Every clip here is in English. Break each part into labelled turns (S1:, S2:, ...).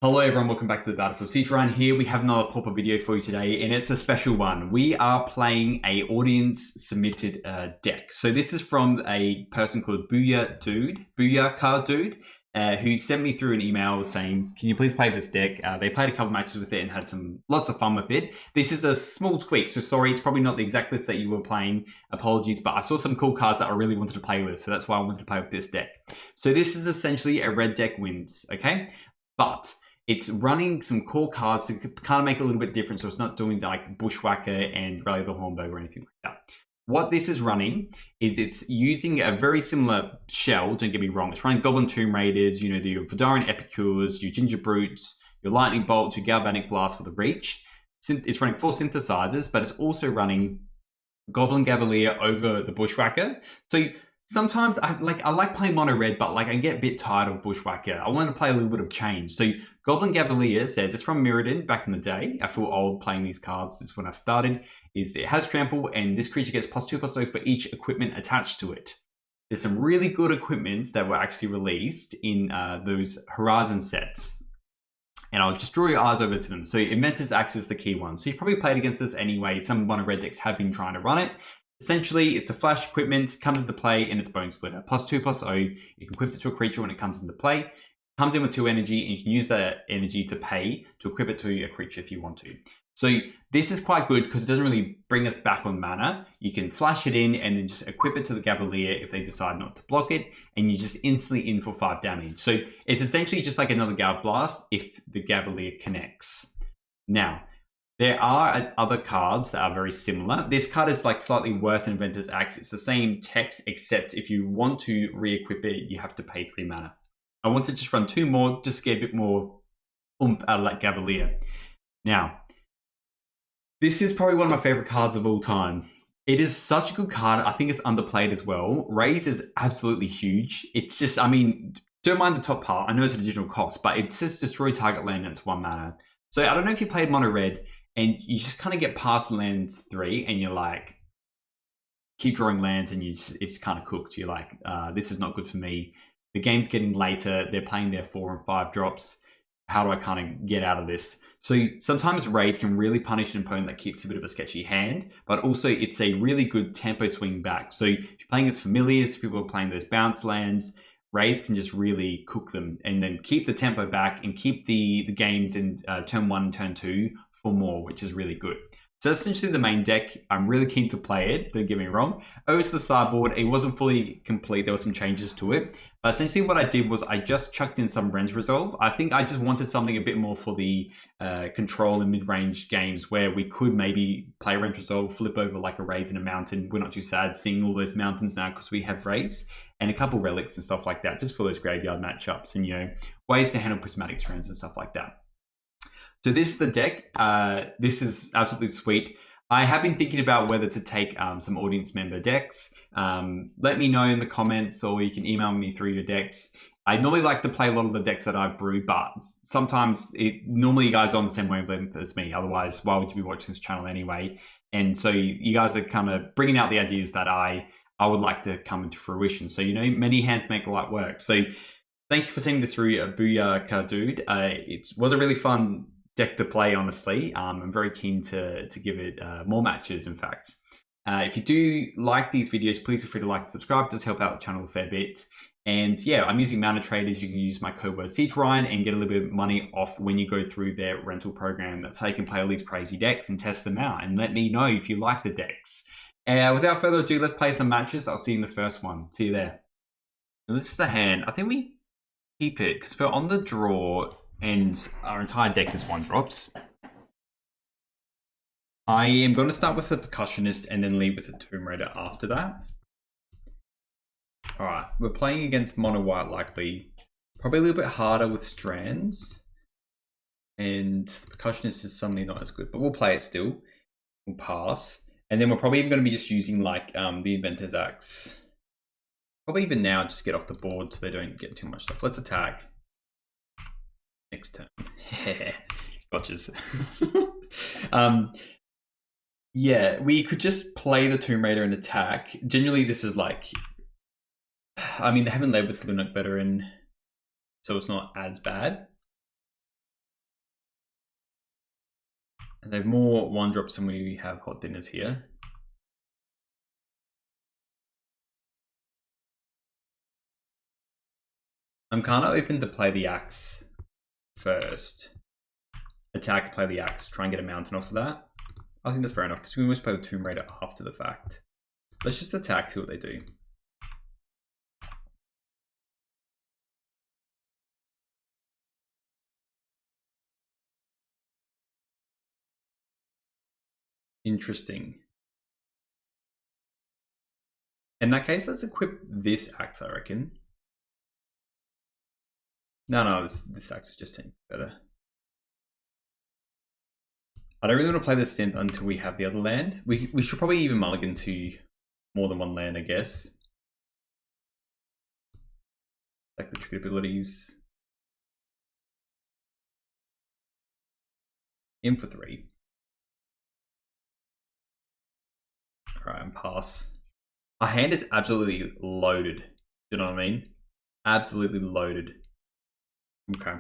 S1: Hello everyone, welcome back to the Battlefield Siege Run. Here we have another Pauper video for you today, and it's a special one. We are playing a audience submitted deck. So this is from a person called Booyakadude, who sent me through an email saying, can you please play this deck? They played a couple matches with it and had lots of fun with it. This is a small tweak, so sorry, it's probably not the exact list that you were playing. Apologies, but I saw some cool cards that I really wanted to play with, so that's why I wanted to play with this deck. So this is essentially a red deck wins, okay? But it's running some core cards to kind of make it a little bit different, so it's not doing like Bushwhacker and Rally the Hornberg or anything like that. What this is running is it's using a very similar shell, don't get me wrong. It's running Goblin Tomb Raiders, you know, your Vodaran Epicures, your Ginger Brutes, your Lightning Bolt, your Galvanic Blast for the Reach. It's running 4 synthesizers, but it's also running Goblin Gaveleer over the Bushwhacker. So sometimes I like playing mono red, but like I get a bit tired of Bushwhacker. I want to play a little bit of change. So Goblin Gaveleer says it's from Mirrodin back in the day. I feel old playing these cards. This is when I started. Is it has trample and this creature gets +2/+0 for each equipment attached to it. There's some really good equipments that were actually released in those Horizon sets. And I'll just draw your eyes over to them. So Inventor's Axe is the key one. So you've probably played against this anyway. Some mono red decks have been trying to run it. Essentially, it's a flash equipment, comes into play, and it's Bone Splitter. +2/+0, you can equip it to a creature when it comes into play. Comes in with 2 energy, and you can use that energy to pay to equip it to a creature if you want to. So this is quite good because it doesn't really bring us back on mana. You can flash it in and then just equip it to the Gaveleer if they decide not to block it, and you're just instantly in for 5 damage. So it's essentially just like another Gav Blast if the Gaveleer connects. Now, there are other cards that are very similar. This card is like slightly worse than Inventor's Axe. It's the same text, except if you want to re-equip it, you have to pay 3 mana. I want to just run 2 more, just to get a bit more oomph out of that Gaveleer. Now, this is probably one of my favorite cards of all time. It is such a good card. I think it's underplayed as well. Raze is absolutely huge. It's just, I mean, don't mind the top part. I know it's an additional cost, but it says destroy target land and it's 1 mana. So I don't know if you played mono red, and you just kind of get past lands 3 and you're like, keep drawing lands and it's kind of cooked. You're like, this is not good for me. The game's getting later. They're playing their 4 and 5 drops. How do I kind of get out of this? So sometimes Raze can really punish an opponent that keeps a bit of a sketchy hand, but also it's a really good tempo swing back. So if you're playing as familiars, people are playing those bounce lands, Raze can just really cook them and then keep the tempo back and keep the games in turn 1 and turn 2 for more, which is really good. So that's essentially the main deck. I'm really keen to play it, don't get me wrong. Over to the sideboard, it wasn't fully complete. There were some changes to it. But essentially what I did was I just chucked in some Wren's Resolve. I think I just wanted something a bit more for the control and mid-range games where we could maybe play Wren's Resolve, flip over like a Raze in a mountain. We're not too sad seeing all those mountains now because we have Raze and a couple relics and stuff like that, just for those graveyard matchups and, you know, ways to handle prismatic trends and stuff like that. So this is the deck. This is absolutely sweet. I have been thinking about whether to take some audience member decks. Let me know in the comments, or you can email me through your decks. I normally like to play a lot of the decks that I've brewed, but sometimes normally you guys are on the same wavelength as me. Otherwise, why would you be watching this channel anyway? And so you guys are kind of bringing out the ideas that I would like to come into fruition. So, you know, many hands make light work. So thank you for sending this through, Booyakadude. It was a really fun deck to play, honestly. I'm very keen to give it more matches, in fact. If you do like these videos, please feel free to like and subscribe. It does help out the channel a fair bit. And yeah, I'm using Mana Traders. You can use my code word SiegeRyan and get a little bit of money off when you go through their rental program. That's how you can play all these crazy decks and test them out. And let me know if you like the decks. Without further ado, let's play some matches. I'll see you in the first one. See you there. And this is the hand. I think we keep it because we're on the draw and our entire deck is 1-drops. I am going to start with the Percussionist and then lead with the Tomb Raider after that. Alright, we're playing against mono white likely. Probably a little bit harder with Strands. And the Percussionist is suddenly not as good, but we'll play it still. We'll pass. And then we're probably even going to be just using like the Inventor's Axe. Probably even now just get off the board so they don't get too much stuff. Let's attack. Next turn. Gotchas. Yeah, we could just play the Tomb Raider and attack. Generally, this is like, I mean, they haven't led with Lunar Veteran, so it's not as bad. And they have more 1-drops than we have hot dinners here. I'm kind of open to play the axe first. Attack, play the axe, try and get a mountain off of that. I think that's fair enough because we always play with Tomb Raider after the fact. Let's just attack, see what they do. Interesting. In that case, let's equip this axe, I reckon. No, this axe is just better. I don't really want to play the synth until we have the other land. We should probably even mulligan to more than one land, I guess. Like the triggered abilities. In for 3. Alright, and pass. Our hand is absolutely loaded. Do you know what I mean? Absolutely loaded. Okay.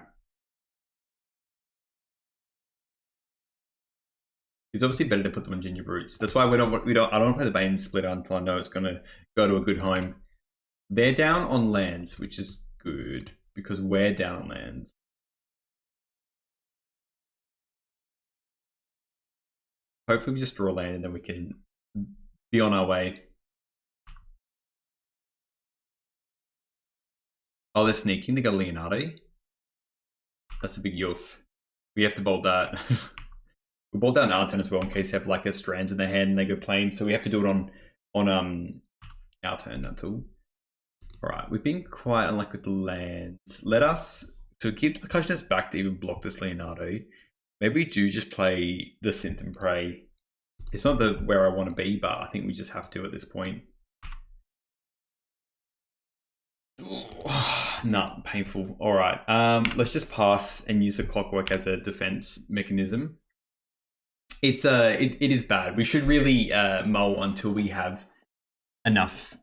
S1: It's obviously better to put them on Ginger Roots. That's why I don't want to play the Bane Splitter until I know it's gonna go to a good home. They're down on lands, which is good because we're down on lands. Hopefully we just draw land and then we can be on our way. Oh, they're sneaking. They got Leonardo. That's a big youth. We have to bolt that. We bolt down our turn as well in case they have like a strands in their hand and they go plain. So we have to do it on our turn. That's all. All right, we've been quite unlucky with the lands. Let us to keep the percussionist back to even block this Leonardo. Maybe we do just play the Synth and Pray. It's not where I want to be, but I think we just have to at this point. Nah, painful. All right, let's just pass and use the Clockwork as a defense mechanism. It is bad. We should really mull until we have enough.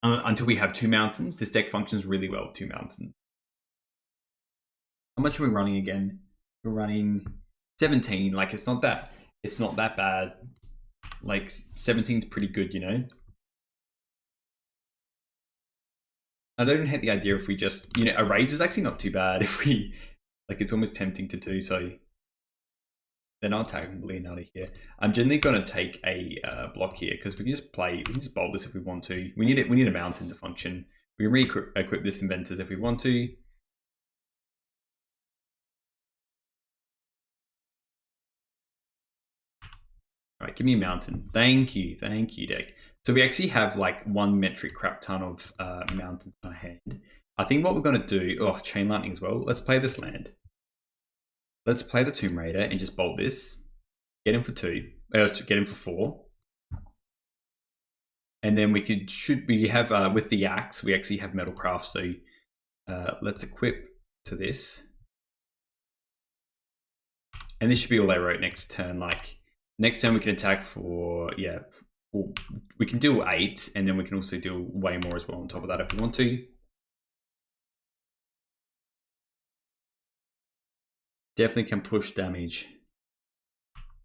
S1: Until we have 2 mountains. This deck functions really well with 2 mountains. How much are we running again? We're running 17. Like it's not that bad. Like 17 is pretty good, you know. I don't even hate the idea if we just, you know, a Raze is actually not too bad if we, like it's almost tempting to do so. Then I'll tag Leonardo here. I'm generally going to take a block here because we can just bolt this if we want to. We need a mountain to function. We can re-equip this Inventors if we want to. All right, give me a mountain. Thank you, deck. So we actually have like 1 metric crap ton of mountains in our hand. I think what we're going to do, Chain Lightning as well. Let's play this land. Let's play the Tomb Raider and just bolt this. Get him for 2. Get him for 4. And then we have with the axe, we actually have Metalcraft. So let's equip to this. And this should be all they wrote next turn. Like next turn we can attack for, we can deal 8 and then we can also deal way more as well on top of that if we want to. Definitely can push damage.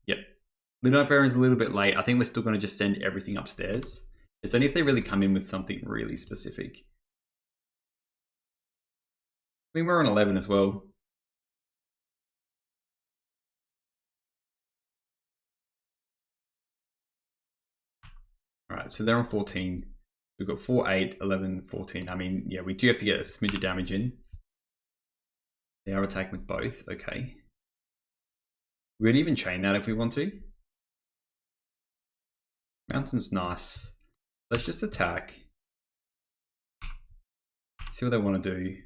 S1: Yep. Midnight Fair is a little bit late. I think we're still going to just send everything upstairs. It's only if they really come in with something really specific. I mean, we're on 11 as well. All right, so they're on 14. We've got 4, 8, 11, 14. I mean, yeah, we do have to get a smidge of damage in. They are attacking with both. Okay. We could even chain that if we want to. Mountain's nice. Let's just attack. See what they want to do.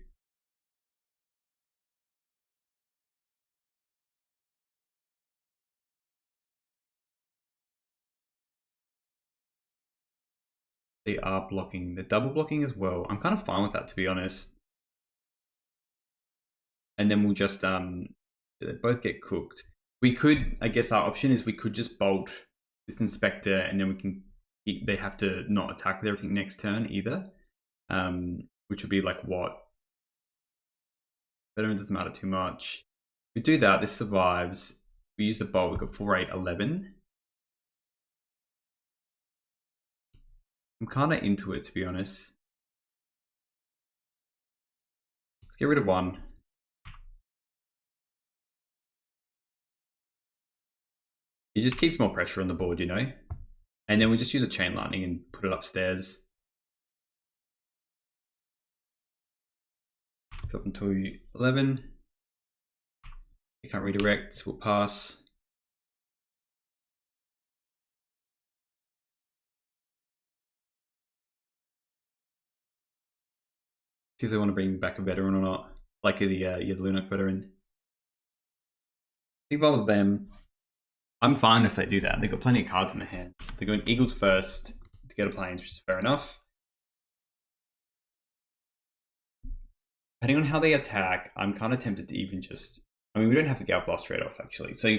S1: They are blocking. They're double blocking as well. I'm kind of fine with that, to be honest. And then we'll just they both get cooked. We could, I guess our option is we could just bolt this Inspector and then we can, they have to not attack with everything next turn either. Which would be like what? But it doesn't matter too much. We do that, this survives. We use the bolt, we've got 4, 8, 11. I'm kind of into it, to be honest. Let's get rid of 1. It just keeps more pressure on the board, you know? And then we just use a chain lightning and put it upstairs. Drop them to 11. You can't redirect, we'll pass. See if they want to bring back a veteran or not. Like the Lunok veteran. I think if I was them, I'm fine if they do that. They've got plenty of cards in their hands. They're going Eagles first to get a Plains, which is fair enough. Depending on how they attack, I'm kind of tempted to even just... I mean, we don't have to Gale Blast straight off, actually. So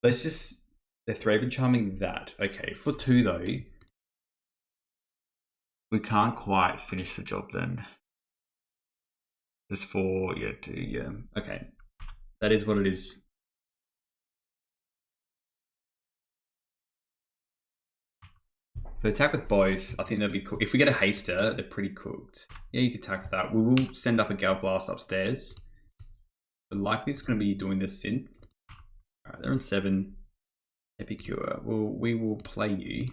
S1: let's just... They're Thraben Charming that. Okay, for 2, though, we can't quite finish the job then. There's 4, yeah, 2, yeah. Okay, that is what it is. So attack with both, I think that'd be cool. If we get a Haster, they're pretty cooked. Yeah, you can attack with that. We will send up a Gale Blast upstairs. But likely it's going to be doing this synth. Alright, they're on 7. Epicure. Well, we will play you.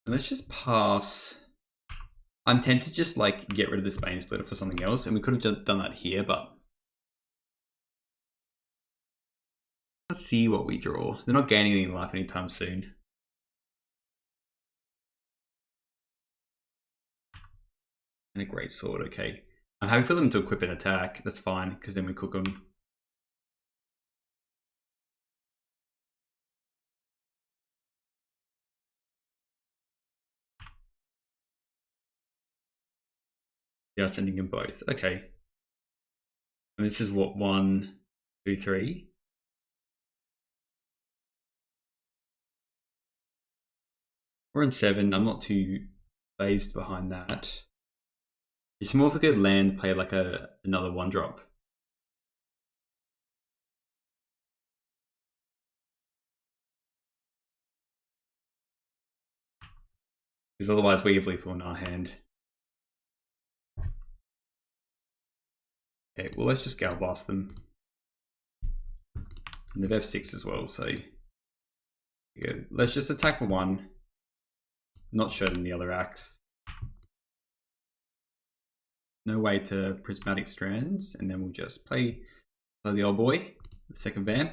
S1: And let's just pass. I'm tempted to just like get rid of this Bane Splitter for something else. And we could have done that here, but let's see what we draw. They're not gaining any life anytime soon. And a great sword, okay. I'm happy for them to equip an attack. That's fine, because then we cook them. Yeah, sending them both. Okay. And this is what, 1, 2, 3. We're in 7. I'm not too phased behind that. It's more of a good land play like another 1-drop. Because otherwise we have lethal in our hand. Okay, well let's just Gale Blast them. And they've F6 as well, so yeah, let's just attack for 1. Not show them the other axe. No way to Prismatic Strands, and then we'll just play the old boy, the second vamp,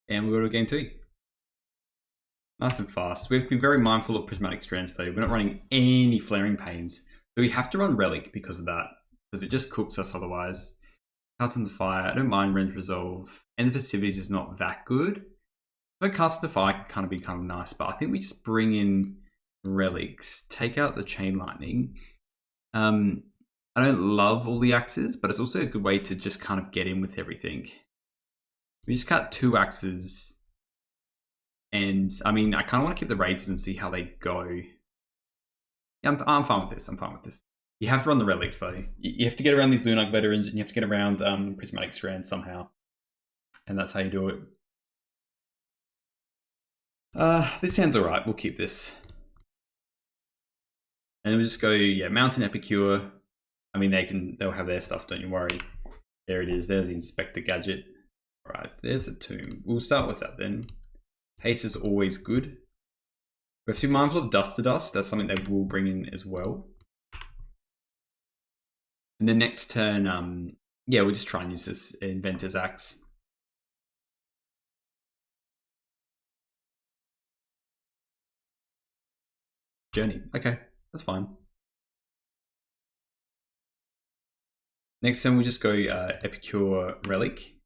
S1: and we'll go to game 2. Nice and fast. We have to be very mindful of Prismatic Strands though. We're not running any Flaring Pains, so we have to run Relic because of that, because it just cooks us otherwise. Cast in the Fire, I don't mind Rend Resolve, and the Festivities is not that good. So Cast in the Fire can kind of be kind of nice, but I think we just bring in Relics, take out the Chain Lightning. I don't love all the axes, but it's also a good way to just kind of get in with everything. We just cut 2 axes. And, I mean, I kind of want to keep the Razes and see how they go. Yeah, I'm fine with this. I'm fine with this. You have to run the Relics, though. You have to get around these Lunok veterans, and you have to get around Prismatic Strands somehow. And that's how you do it. This sounds alright. We'll keep this. And then we'll just go, yeah, Mountain Epicure. I mean, they'll have their stuff, don't you worry. There it is. There's the Inspector Gadget. All right, there's the Tomb. We'll start with that then. Haste is always good. We have to be mindful of Dust to Dust. That's something they will bring in as well. And the next turn, yeah, we'll just try and use this Inventor's Axe. Journey. Okay, that's fine. Next turn, we'll just go Epicure Relic.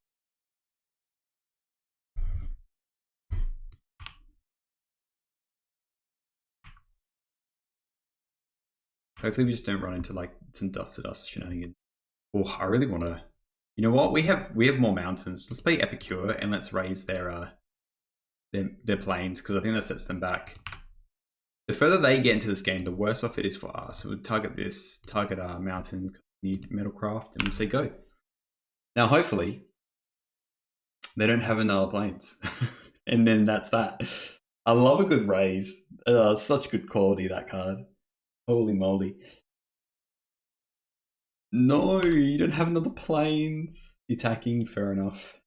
S1: Hopefully we just don't run into like some Dust to Dust shenanigans. Oh, I really want to. You know what? We have more mountains. Let's play Epicure and let's raise their plains because I think that sets them back. The further they get into this game, the worse off it is for us. We'll target this, target our mountain, need metalcraft, and we'll say go. Now, hopefully, they don't have another planes. And then that's that. I love a good Raze. Such good quality, that card. Holy moly. No, you don't have another planes. Attacking, fair enough.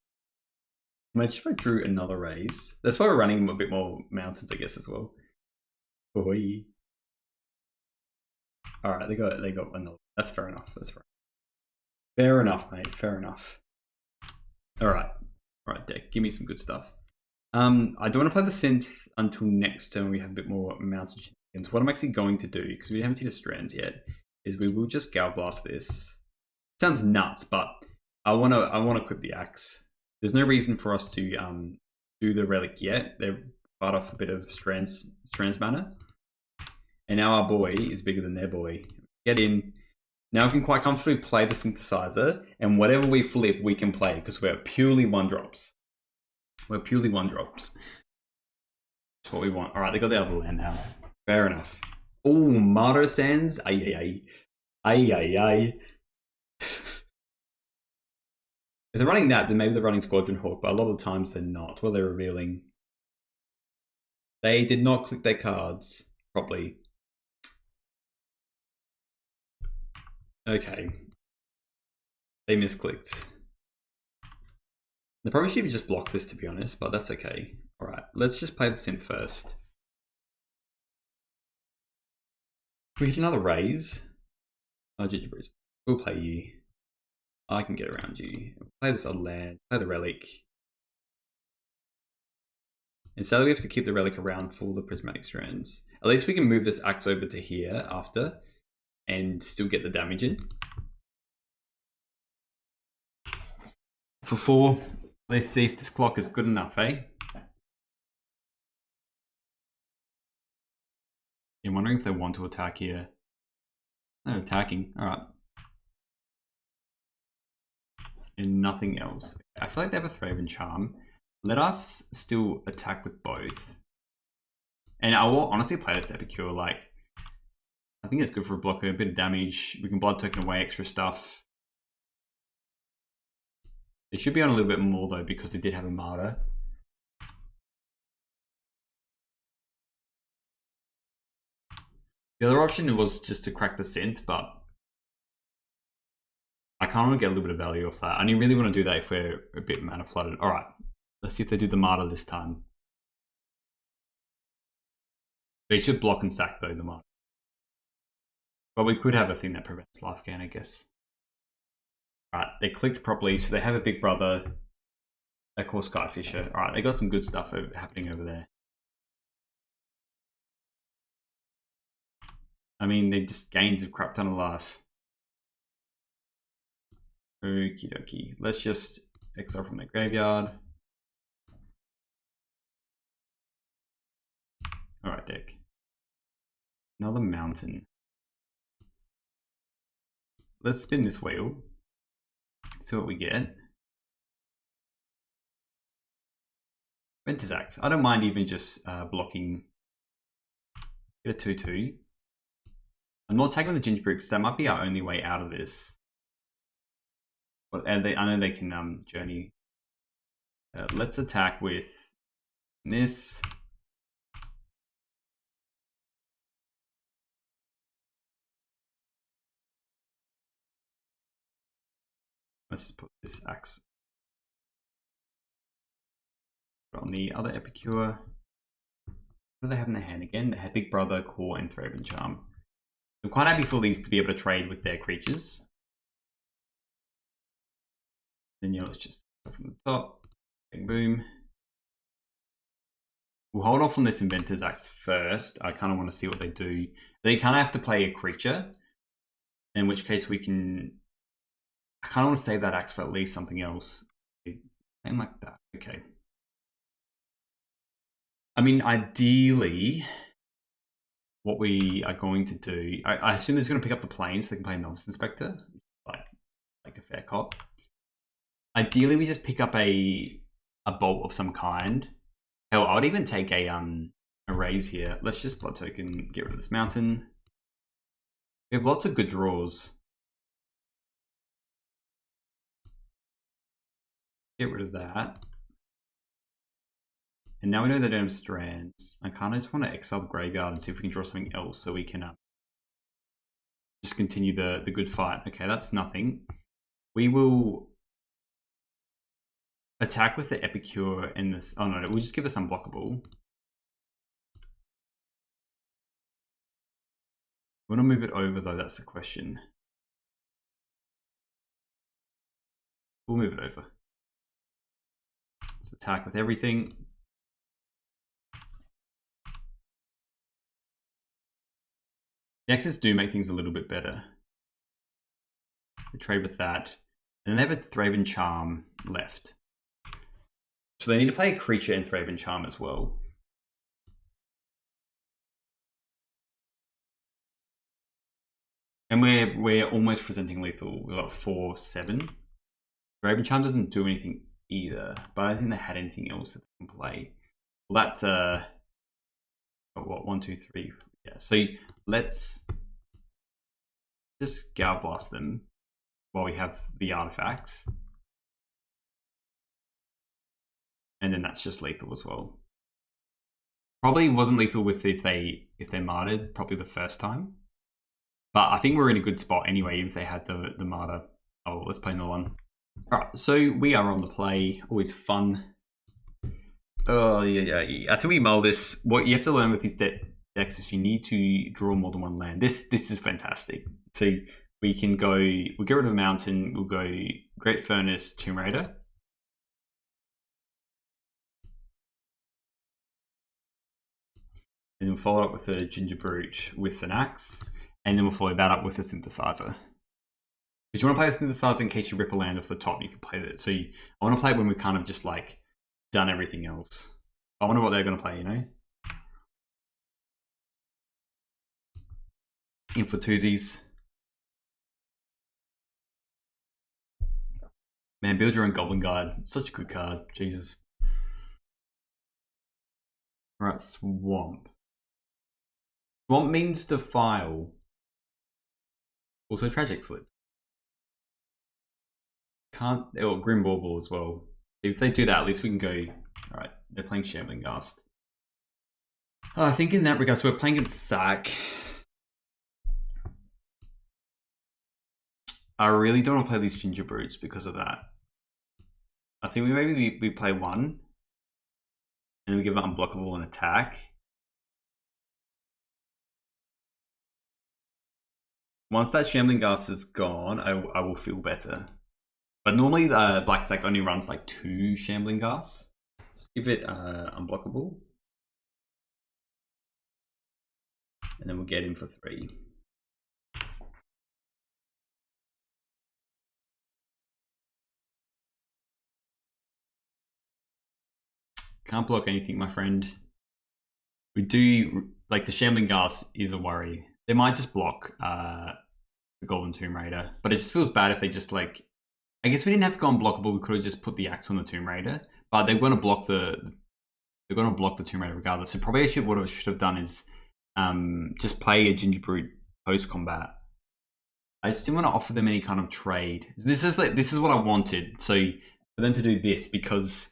S1: Imagine if I drew another Raze. That's why we're running a bit more mountains, I guess, as well. Boy. Alright, they got another. That's fair enough. That's fair. Fair enough, mate. Fair enough. Alright. Alright, deck. Give me some good stuff. I don't want to play the synth until next turn when we have a bit more mountain shenanigans. What I'm actually going to do, because we haven't seen the strands yet, is we will just Gal Blast this. Sounds nuts, but I wanna equip the axe. There's no reason for us to do the relic yet. They've fired off a bit of strands mana. And now our boy is bigger than their boy. Get in. Now we can quite comfortably play the synthesizer, and whatever we flip, we can play, because we're purely 1-drops. We're purely 1-drops. That's what we want. Alright, they got the other land now. Fair enough. Oh, Martyr Sands. Ay. If they're running that, then maybe they're running Squadron Hawk, but a lot of the times they're not. What are they revealing? They did not click their cards properly. Okay. They misclicked. They probably should have just blocked this, to be honest, but that's okay. Alright, let's just play the synth first. We hit another Raze. Oh, Gingerbread. We'll play you. I can get around you. Play this other land. Play the relic. And sadly, we have to keep the relic around for the prismatic strands. At least we can move this axe over to here after and still get the damage in. For 4, let's see if this clock is good enough, eh? I'm wondering if they want to attack here. No, attacking. Alright. And nothing else. I feel like they have a Thraven Charm. Let us still attack with both. And I will honestly play this Epicure. Like, I think it's good for a blocker, a bit of damage. We can blood token away extra stuff. It should be on a little bit more though, because they did have a Martyr. The other option was just to crack the synth, but I kind of want to get a little bit of value off that. I only really want to do that if we're a bit mana flooded. Alright, let's see if they do the Martyr this time. They should block and sack though, the Martyr. But we could have a thing that prevents life gain, I guess. Alright, they clicked properly, so they have a big brother. They call Skyfisher. Alright, they got some good stuff happening over there. I mean, they just gains a crap ton of life. Okie dokie. Let's just exile from the graveyard. Alright, deck. Another mountain. Let's spin this wheel. See what we get. Ventus Axe. I don't mind even just blocking. Get a 2-2. I'm not taking the Gingerbread because that might be our only way out of this. But I know they can journey. Let's attack with this. Let's just put this axe on the other Epicure. What do they have in their hand again? They have Big Brother, Core, and Thraven Charm. I'm quite happy for these to be able to trade with their creatures. Then yeah, let's just go from the top. Bang, boom. We'll hold off on this Inventor's Axe first. I kind of want to see what they do. They kind of have to play a creature, in which case we can... I kind of want to save that axe for at least something else. Something like that. Okay. I mean, ideally, what we are going to do... I assume it's going to pick up the planes so they can play Novice Inspector. Like a fair cop. Ideally, we just pick up a bolt of some kind. Hell, I would even take a a Raze here. Let's just blood token, get rid of this mountain. We have lots of good draws. Get rid of that. And now we know they don't have strands. I kind of just want to exile the graveyard and see if we can draw something else so we can just continue the good fight. Okay, that's nothing. We will attack with the Epicure and this. Oh no, we'll just give this unblockable. We want to move it over though, that's the question. We'll move it over. Let's attack with everything. The X's do make things a little bit better. We trade with that. And then they have a Thraben Charm left. So they need to play a creature and Thraben Charm as well. And we're almost presenting lethal. We've got 4/7. Thraben Charm doesn't do anything either, but I don't think they had anything else that they can play. Well, that's what, 1, 2, 3. Yeah, so let's just Gal Blast them while we have the artifacts. And then that's just lethal as well. Probably wasn't lethal with if they martyred, probably the first time. But I think we're in a good spot anyway, if they had the martyr. Oh, let's play another one. Alright, so we are on the play. Always fun. Oh, yeah. I think we mull this. What you have to learn with these decks is you need to draw more than one land. This is fantastic. So we can go, we'll get rid of a mountain, we'll go Great Furnace, Tomb Raider. And then we'll follow up with a Ginger Brute with an axe. And then we'll follow that up with a synthesizer. Because you want to play a synthesizer in case you rip a land off the top, you can play that. So I want to play it when we've kind of just like done everything else. I wonder what they're going to play, you know? In for twosies. Man, build your own Goblin Guide. Such a good card. Jesus. Alright, Swamp. Swamp means Defile. Also Tragic Slip. Can't, or Grim Bauble as well. If they do that, at least we can go. Alright, they're playing Shambling Ghast. Oh, I think in that regard, so we're playing against Sack. I really don't want to play these Ginger Brutes because of that. I think we play one. And we give it unblockable and attack. Once that Shambling Ghast is gone, I will feel better. But normally Black Sack only runs like 2 Shambling Ghasts. Just give it unblockable. And then we'll get in for 3. Can't block anything, my friend. We do, like the Shambling Ghast is a worry. They might just block the Golden Tomb Raider, but it just feels bad if they just like, I guess we didn't have to go unblockable. We could have just put the axe on the Tomb Raider, but they're going to block the Tomb Raider regardless. So probably actually what I should have done is just play a Ginger Brute post combat. I just didn't want to offer them any kind of trade. This is what I wanted. So for them to do this, because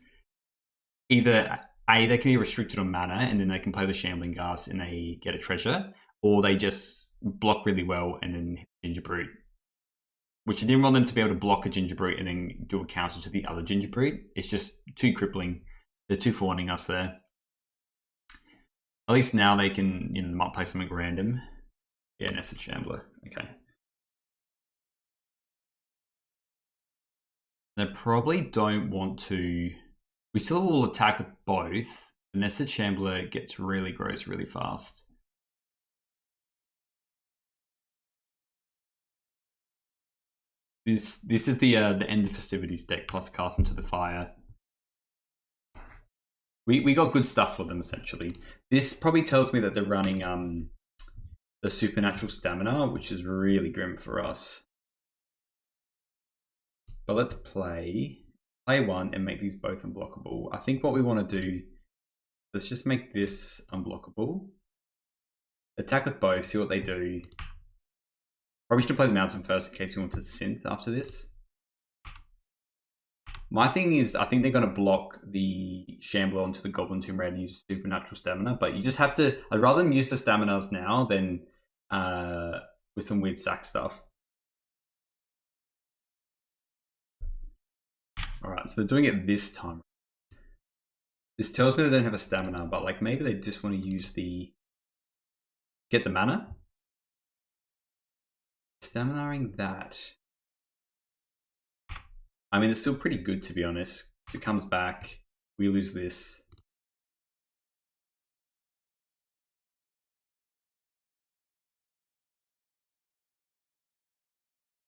S1: either A, they can be restricted on mana and then they can play the Shambling Ghast and they get a treasure, or they just block really well and then hit Ginger Brute. Which I didn't want them to be able to block a Ginger Brute and then do a counter to the other Ginger Brute. It's just too crippling. They're too fawning us there. At least now they can, they might play something random. Yeah, Nested Shambler. Okay. They probably don't want to. We still will attack with both. The Nested Shambler gets really gross really fast. This is the End of Festivities deck plus Cast Into the Fire. We got good stuff for them essentially. This probably tells me that they're running the Supernatural Stamina, which is really grim for us. But let's play one and make these both unblockable. I think what we want to do Let's just make this unblockable. Attack with both, see what they do. Probably should play the mountain first in case we want to synth after this. My thing is, I think they're going to block the Shambler onto the Goblin Tomb Raid and use Supernatural Stamina, but you just have to... I'd rather them use the Staminas now than with some weird sack stuff. Alright, so they're doing it this time. This tells me they don't have a Stamina, but like maybe they just want to use the... Get the mana? Staminaing that. I mean, it's still pretty good to be honest. Because it comes back, we lose this.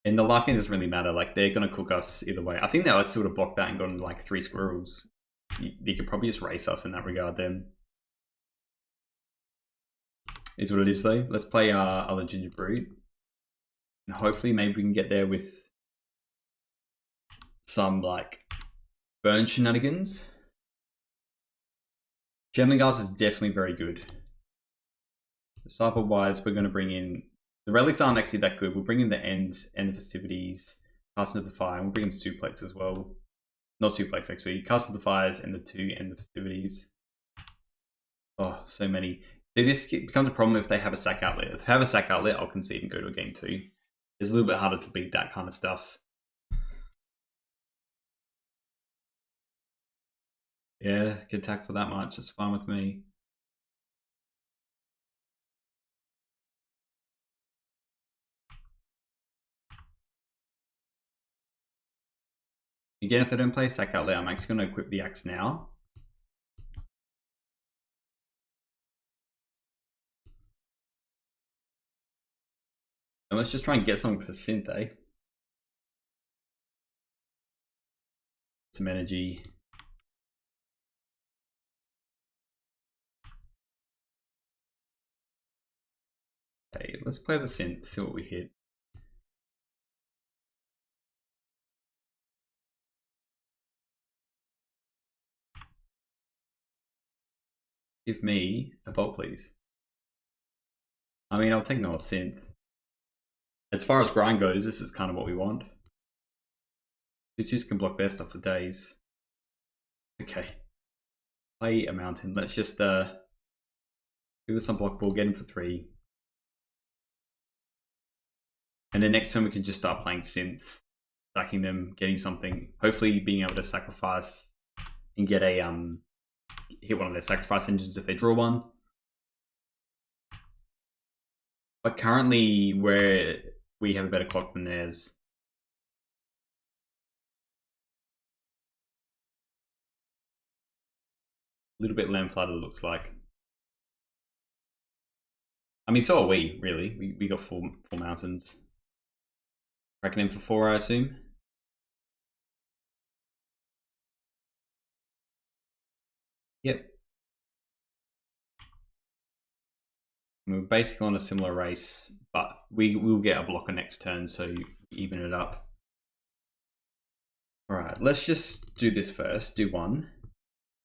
S1: And the life gain doesn't really matter. Like they're gonna cook us either way. I think they would sort of block that and gone like 3 squirrels. You could probably just race us in that regard then. Is what it is though. Let's play our other Ginger Brute. And hopefully maybe we can get there with some like burn shenanigans. Gambling Guards is definitely very good. Sideboard wise, we're going to bring in... The relics aren't actually that good. We'll bring in the end the festivities, Cast of the Fire, and we'll bring in Suplex as well. Not Suplex actually, Cast of the Fires and the 2 end the festivities. Oh, so many. So this becomes a problem if they have a sack outlet. If they have a sack outlet, I'll concede and go to a game 2. It's a little bit harder to beat that kind of stuff. Yeah, get attacked for that much. It's fine with me. Again, if they don't play sack outlet, I'm actually going to equip the axe now. And let's just try and get something with the synth, eh? Some energy. Okay, let's play the synth, see what we hit. Give me a bolt, please. I mean, I'll take another synth. As far as grind goes, this is kind of what we want. 2/2s can block their stuff for days. Okay. Play a mountain. Let's just give us some blockable, get him for 3. And then next turn we can just start playing synths, stacking them, getting something, hopefully being able to sacrifice and get a hit one of their sacrifice engines if they draw one. But currently we have a better clock than theirs. A little bit lamb flooded, it looks like. I mean, so are we, really. We got four mountains. Reckon in for 4, I assume. Yep. We're basically on a similar race, but we will get a blocker next turn, so you even it up. Alright, let's just do this first. Do 1.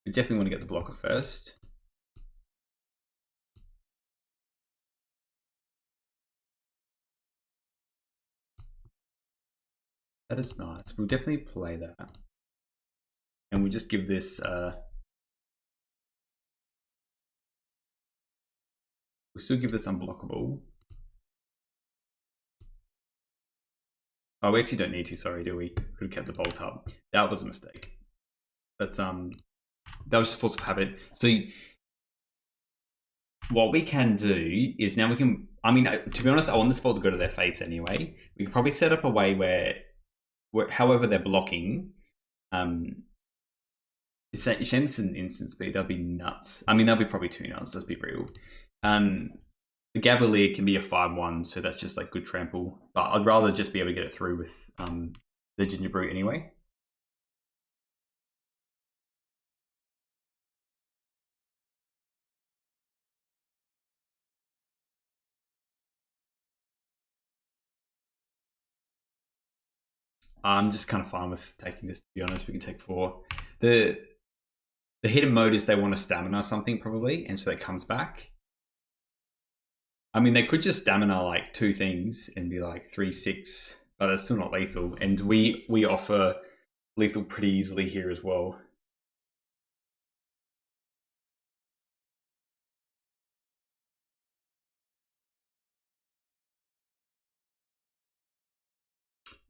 S1: We definitely want to get the blocker first. That is nice. We'll definitely play that. And we'll just give this... we'll still give this unblockable. Oh, we actually don't need to, sorry, do we? Could have kept the bolt up. That was a mistake. That's that was just force of habit. So what we can do is now we can... I mean, to be honest, I want this ball to go to their face anyway. We can probably set up a way where however they're blocking, Shen's an instant speed, that'd be nuts. I mean, that'd be probably 2 nuts, let's be real. The Gaveleer can be a 5/1, so that's just like good trample. But I'd rather just be able to get it through with the Ginger Brute anyway. I'm just kind of fine with taking this, to be honest. We can take 4. The hidden mode is they want to stamina something probably, and so it comes back. I mean, they could just stamina like 2 things and be like 3/6, but that's still not lethal. And we offer lethal pretty easily here as well.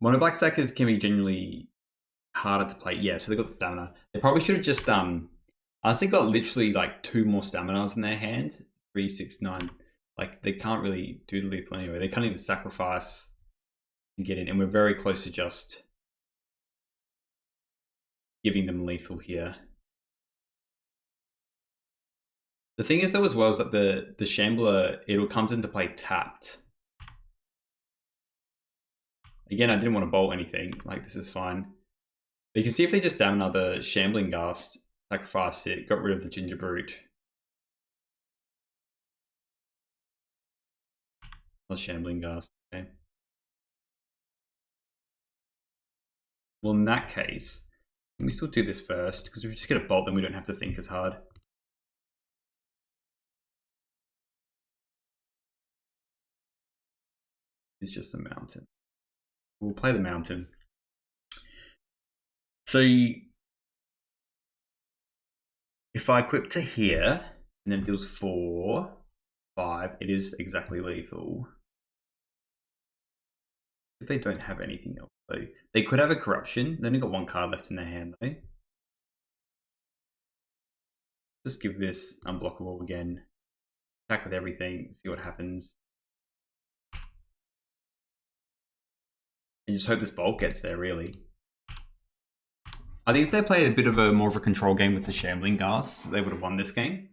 S1: Mono black stackers can be generally harder to play. Yeah, so they got stamina. They probably should have just honestly got literally like 2 more staminas in their hand. 3, 6, 9. Like they can't really do the lethal anyway. They can't even sacrifice and get in, and we're very close to just giving them lethal here. The thing is though as well is that the Shambler, it comes into play tapped. Again, I didn't want to bolt anything. Like this is fine. But you can see if they just stamina the Shambling Ghast, sacrifice it, got rid of the Ginger Brute. Not Shambling Ghast, okay. Well, in that case, let me still do this first, because if we just get a bolt, then we don't have to think as hard. It's just a mountain. We'll play the mountain. So if I equip to here, and then it deals 4, 5, it is exactly lethal. If they don't have anything else, though. They could have a corruption. They only got 1 card left in their hand, though. Just give this unblockable again. Attack with everything, see what happens. And just hope this bolt gets there, really. I think if they played a bit of a more of a control game with the Shambling Ghast, they would have won this game.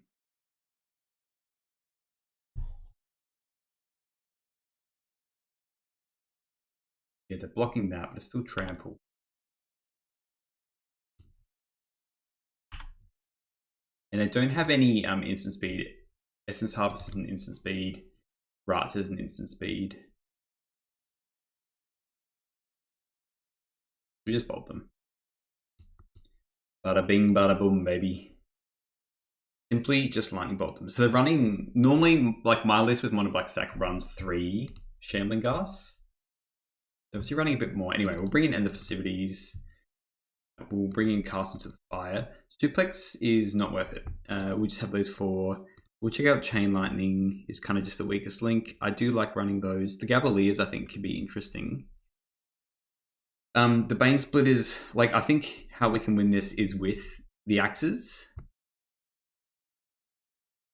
S1: Yeah, they're blocking that, but it's still trample. And they don't have any instant speed. Essence Harvest is an instant speed. Rats is an instant speed. We just bolt them. Bada bing, bada boom, baby. Simply just lightning bolt them. So they're running, normally, like my list with Mono Black Stack runs 3 Shambling Ghasts. They're obviously running a bit more. Anyway, we'll bring in End of Festivities. We'll bring in Cast into the Fire. Duplex is not worth it. We'll just have those 4. We'll check out Chain Lightning, is kind of just the weakest link. I do like running those. The Gaveleers, I think, could be interesting. The Bane Split is, like, I think how we can win this is with the axes.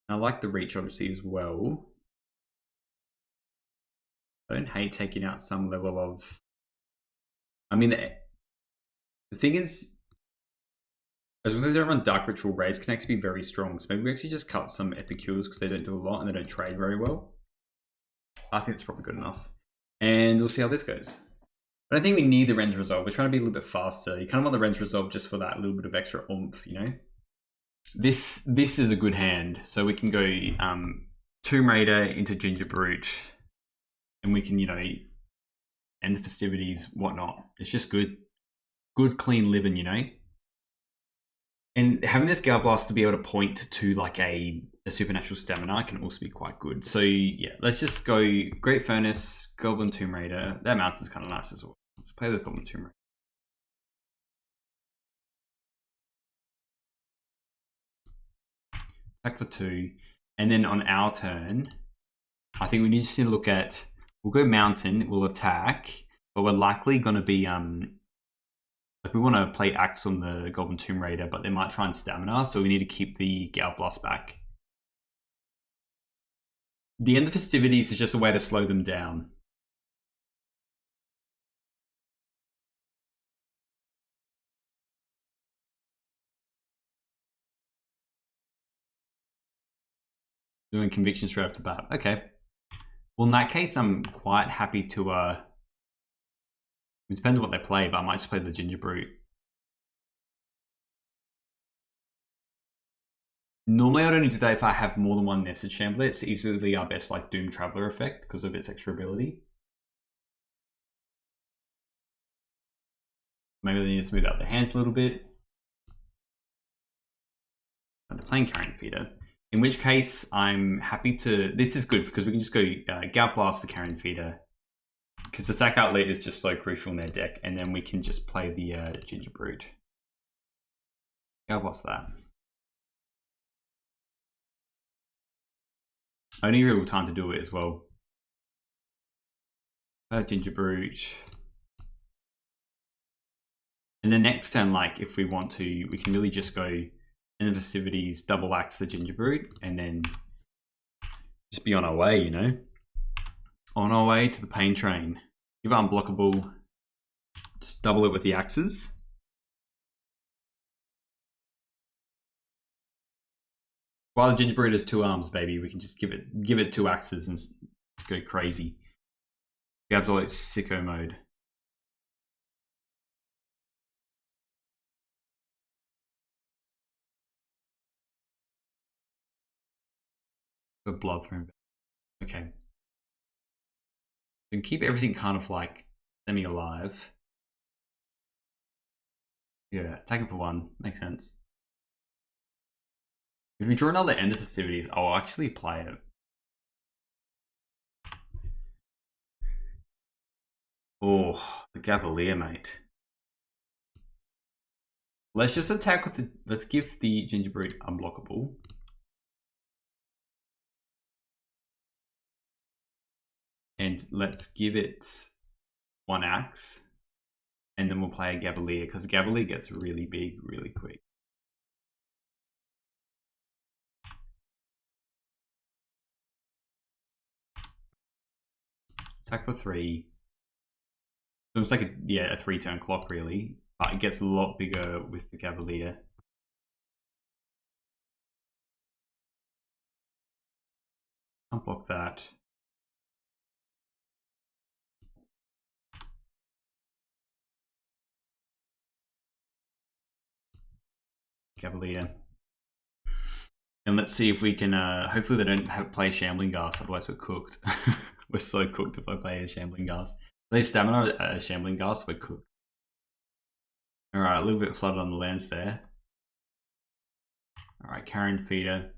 S1: I like the reach, obviously, as well. I don't hate taking out some level of... I mean, the thing is, as long as they don't run Dark Ritual, Raze can actually be very strong. So maybe we actually just cut some Epic Kills because they don't do a lot and they don't trade very well. I think it's probably good enough. And we'll see how this goes. I don't think we need the Ren's Resolve. We're trying to be a little bit faster. You kind of want the Ren's Resolve just for that little bit of extra oomph, you know? This is a good hand. So we can go Tomb Raider into Ginger Brute. And we can, you know, end the festivities, whatnot. It's just good. Good, clean living, you know? And having this Gale Blast to be able to point to like a supernatural stamina can also be quite good. So yeah, let's just go Great Furnace, Goblin Tomb Raider. That mountain's kind of nice as well. Let's play the Goblin Tomb Raider. Attack for 2. And then on our turn, I think we just need to look at, we'll go Mountain, we'll attack, but we're likely going to be, like we want to play Axe on the Goblin Tomb Raider, but they might try and stamina, so we need to keep the Gale Blast back. The End of Festivities is just a way to slow them down. Doing Conviction straight off the bat. Okay. Well, in that case, I'm quite happy to... it depends on what they play, but I might just play the Ginger Brute. Normally, I'd only do that if I have more than one Nested Shambler. It's easily our best like Doom Traveler effect because of its extra ability. Maybe they need to smooth out their hands a little bit. They're playing Carrion Feeder. In which case, I'm happy to... This is good because we can just go Gav Blast the Carrion Feeder. Because the sack outlet is just so crucial in their deck. And then we can just play the Gingerbread. Gav Blast that. Only real time to do it as well. Gingerbread. And the next turn, like, if we want to, we can really just go in the festivities, double axe the Gingerbread, and then just be on our way, you know? On our way to the pain train. Give it unblockable. Just double it with the axes. While the Gingerbread has 2 arms, baby, we can just give it 2 axes and go crazy. We have to like sicko mode. A blood through. Okay. We can keep everything kind of like semi-alive. Yeah, attack it for 1. Makes sense. If we draw another end of festivities, I'll actually play it. Oh, the Gaveleer, mate. Let's just attack with the... Let's give the Gingerbread unblockable. And let's give it 1 axe. And then we'll play a Gaveleer, because Gaveleer gets really big really quick. Attack for 3. So it's like a 3-turn clock really. But it gets a lot bigger with the Gaveleer. Can't block that. Gaveleer. And let's see if we can, hopefully they don't play Shambling Ghast, otherwise we're cooked. We're so cooked if I play a Shambling Ghast. Play Stamina, a Shambling Ghast, we're cooked. Alright, a little bit flooded on the lands there. Alright, Carrion Feeder.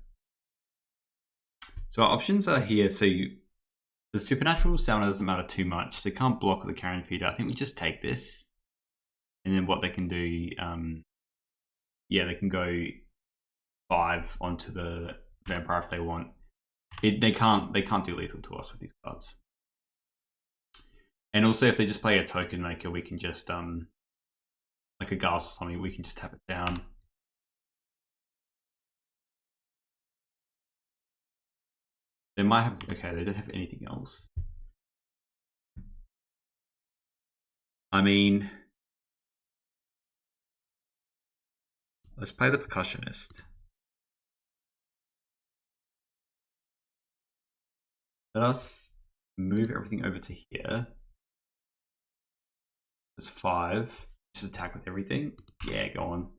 S1: So our options are here. So the Supernatural Stamina doesn't matter too much. So you can't block the Carrion Feeder. I think we just take this. And then what they can do, they can go 5 onto the Vampire if they want. They can't do lethal to us with these cards. And also if they just play a Token Maker, we can just like a Ghast or something, we can just tap it down. They might have, okay, they don't have anything else. I mean, let's play the Percussionist. Let us move everything over to here. There's 5. Just attack with everything. Yeah, go on.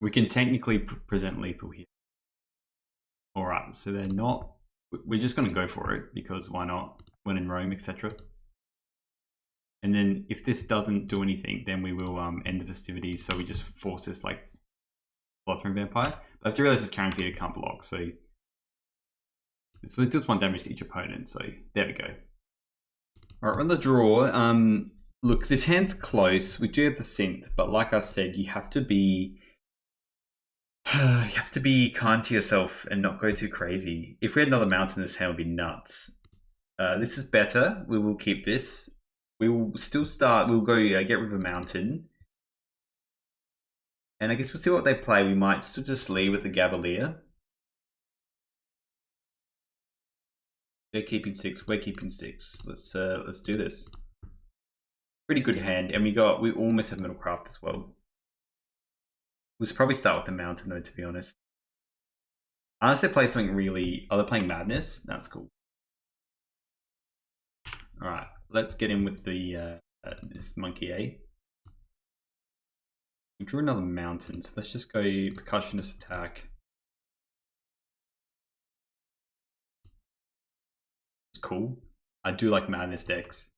S1: We can technically present lethal here. Alright, so they're not... We're just going to go for it, because why not? When in Rome, etc. And then if this doesn't do anything, then we will end the festivities, so we just force this like Bloodthorn Vampire. But I have to realize this Carrion Feeder can't block, so it does 1 damage to each opponent, so there we go. Alright, on the draw, look, this hand's close. We do have the synth, but like I said, you have to be kind to yourself and not go too crazy. If we had another mountain, this hand would be nuts. This is better. We will keep this. We will still start. We'll go get rid of a mountain. And I guess we'll see what they play. We might still just leave with the Gaveleer. They're keeping 6. We're keeping 6. Let's do this. Pretty good hand, and we almost have Middlecraft as well. We should probably start with the mountain though, to be honest. Unless they play something really... Oh, they're playing Madness? That's cool. Alright, let's get in with the this monkey, eh? We drew another mountain, so let's just go Percussionist attack. It's cool. I do like Madness decks.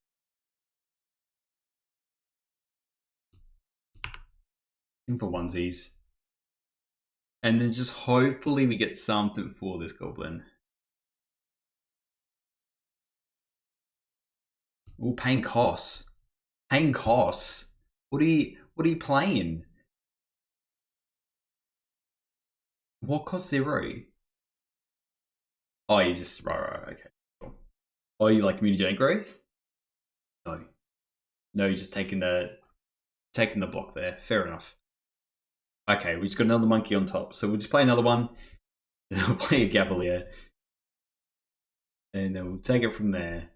S1: In for onesies. And then just hopefully we get something for this goblin. Ooh, paying costs. Paying costs. What are you playing? What costs 0? Oh, you just right, okay. Cool. Oh, you like mutagenic growth? No. No, you're just taking the block there. Fair enough. Okay, we just got another monkey on top. So we'll just play another one. And then we'll play a Gaveleer. And then we'll take it from there.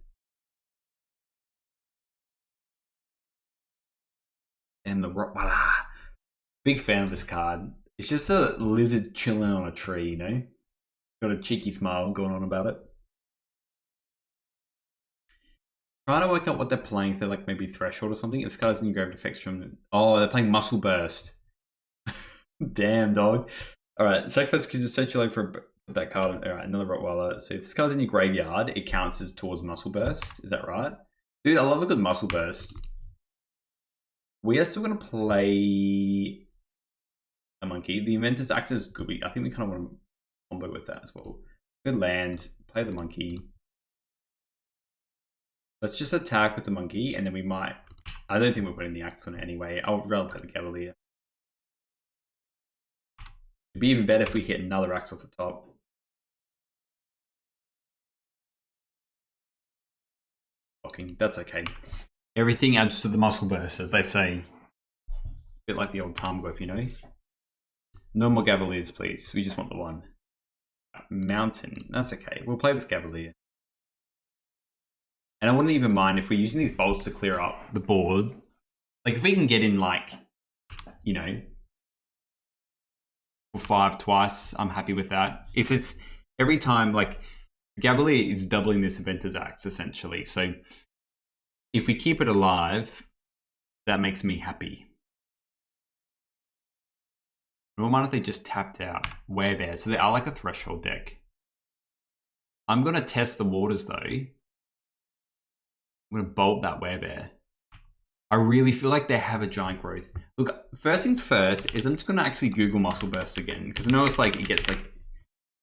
S1: And the voila. Big fan of this card. It's just a lizard chilling on a tree, you know? Got a cheeky smile going on about it. Trying to work out what they're playing. If they're like maybe Threshold or something. If this card's new grave effects from... Oh, they're playing Muscle Burst. Damn, dog. Alright, sacrifice because it's essentially for that card. Alright, another Rottweiler. So if this card's in your graveyard, it counts as towards Muscle Burst. Is that right? Dude, I love a good Muscle Burst. We are still going to play a monkey. The Inventor's Axe is good. I think we kind of want to combo with that as well. Good land. Play the monkey. Let's just attack with the monkey, and then we might... I don't think we're putting the axe on it anyway. I would rather play the Gaveleer. It'd be even better if we hit another axe off the top. Blocking. That's okay. Everything adds to the muscle burst, as they say. It's a bit like the old Tarmogoyf, you know? No more Gaveleers, please. We just want the one. Mountain. That's okay. We'll play this Gaveleer. And I wouldn't even mind if we're using these bolts to clear up the board. Like, if we can get in, like, you know, for 5 twice, I'm happy with that. If it's every time, like, Gaveleer is doubling this Inventor's Axe, essentially. So, if we keep it alive, that makes me happy. I don't mind if they just tapped out Werebear. So they are like a Threshold deck. I'm going to test the waters though. I'm going to bolt that Werebear. I really feel like they have a giant growth. Look, first things first is I'm just going to actually Google Muscle Burst again. Because I know it's like, it gets like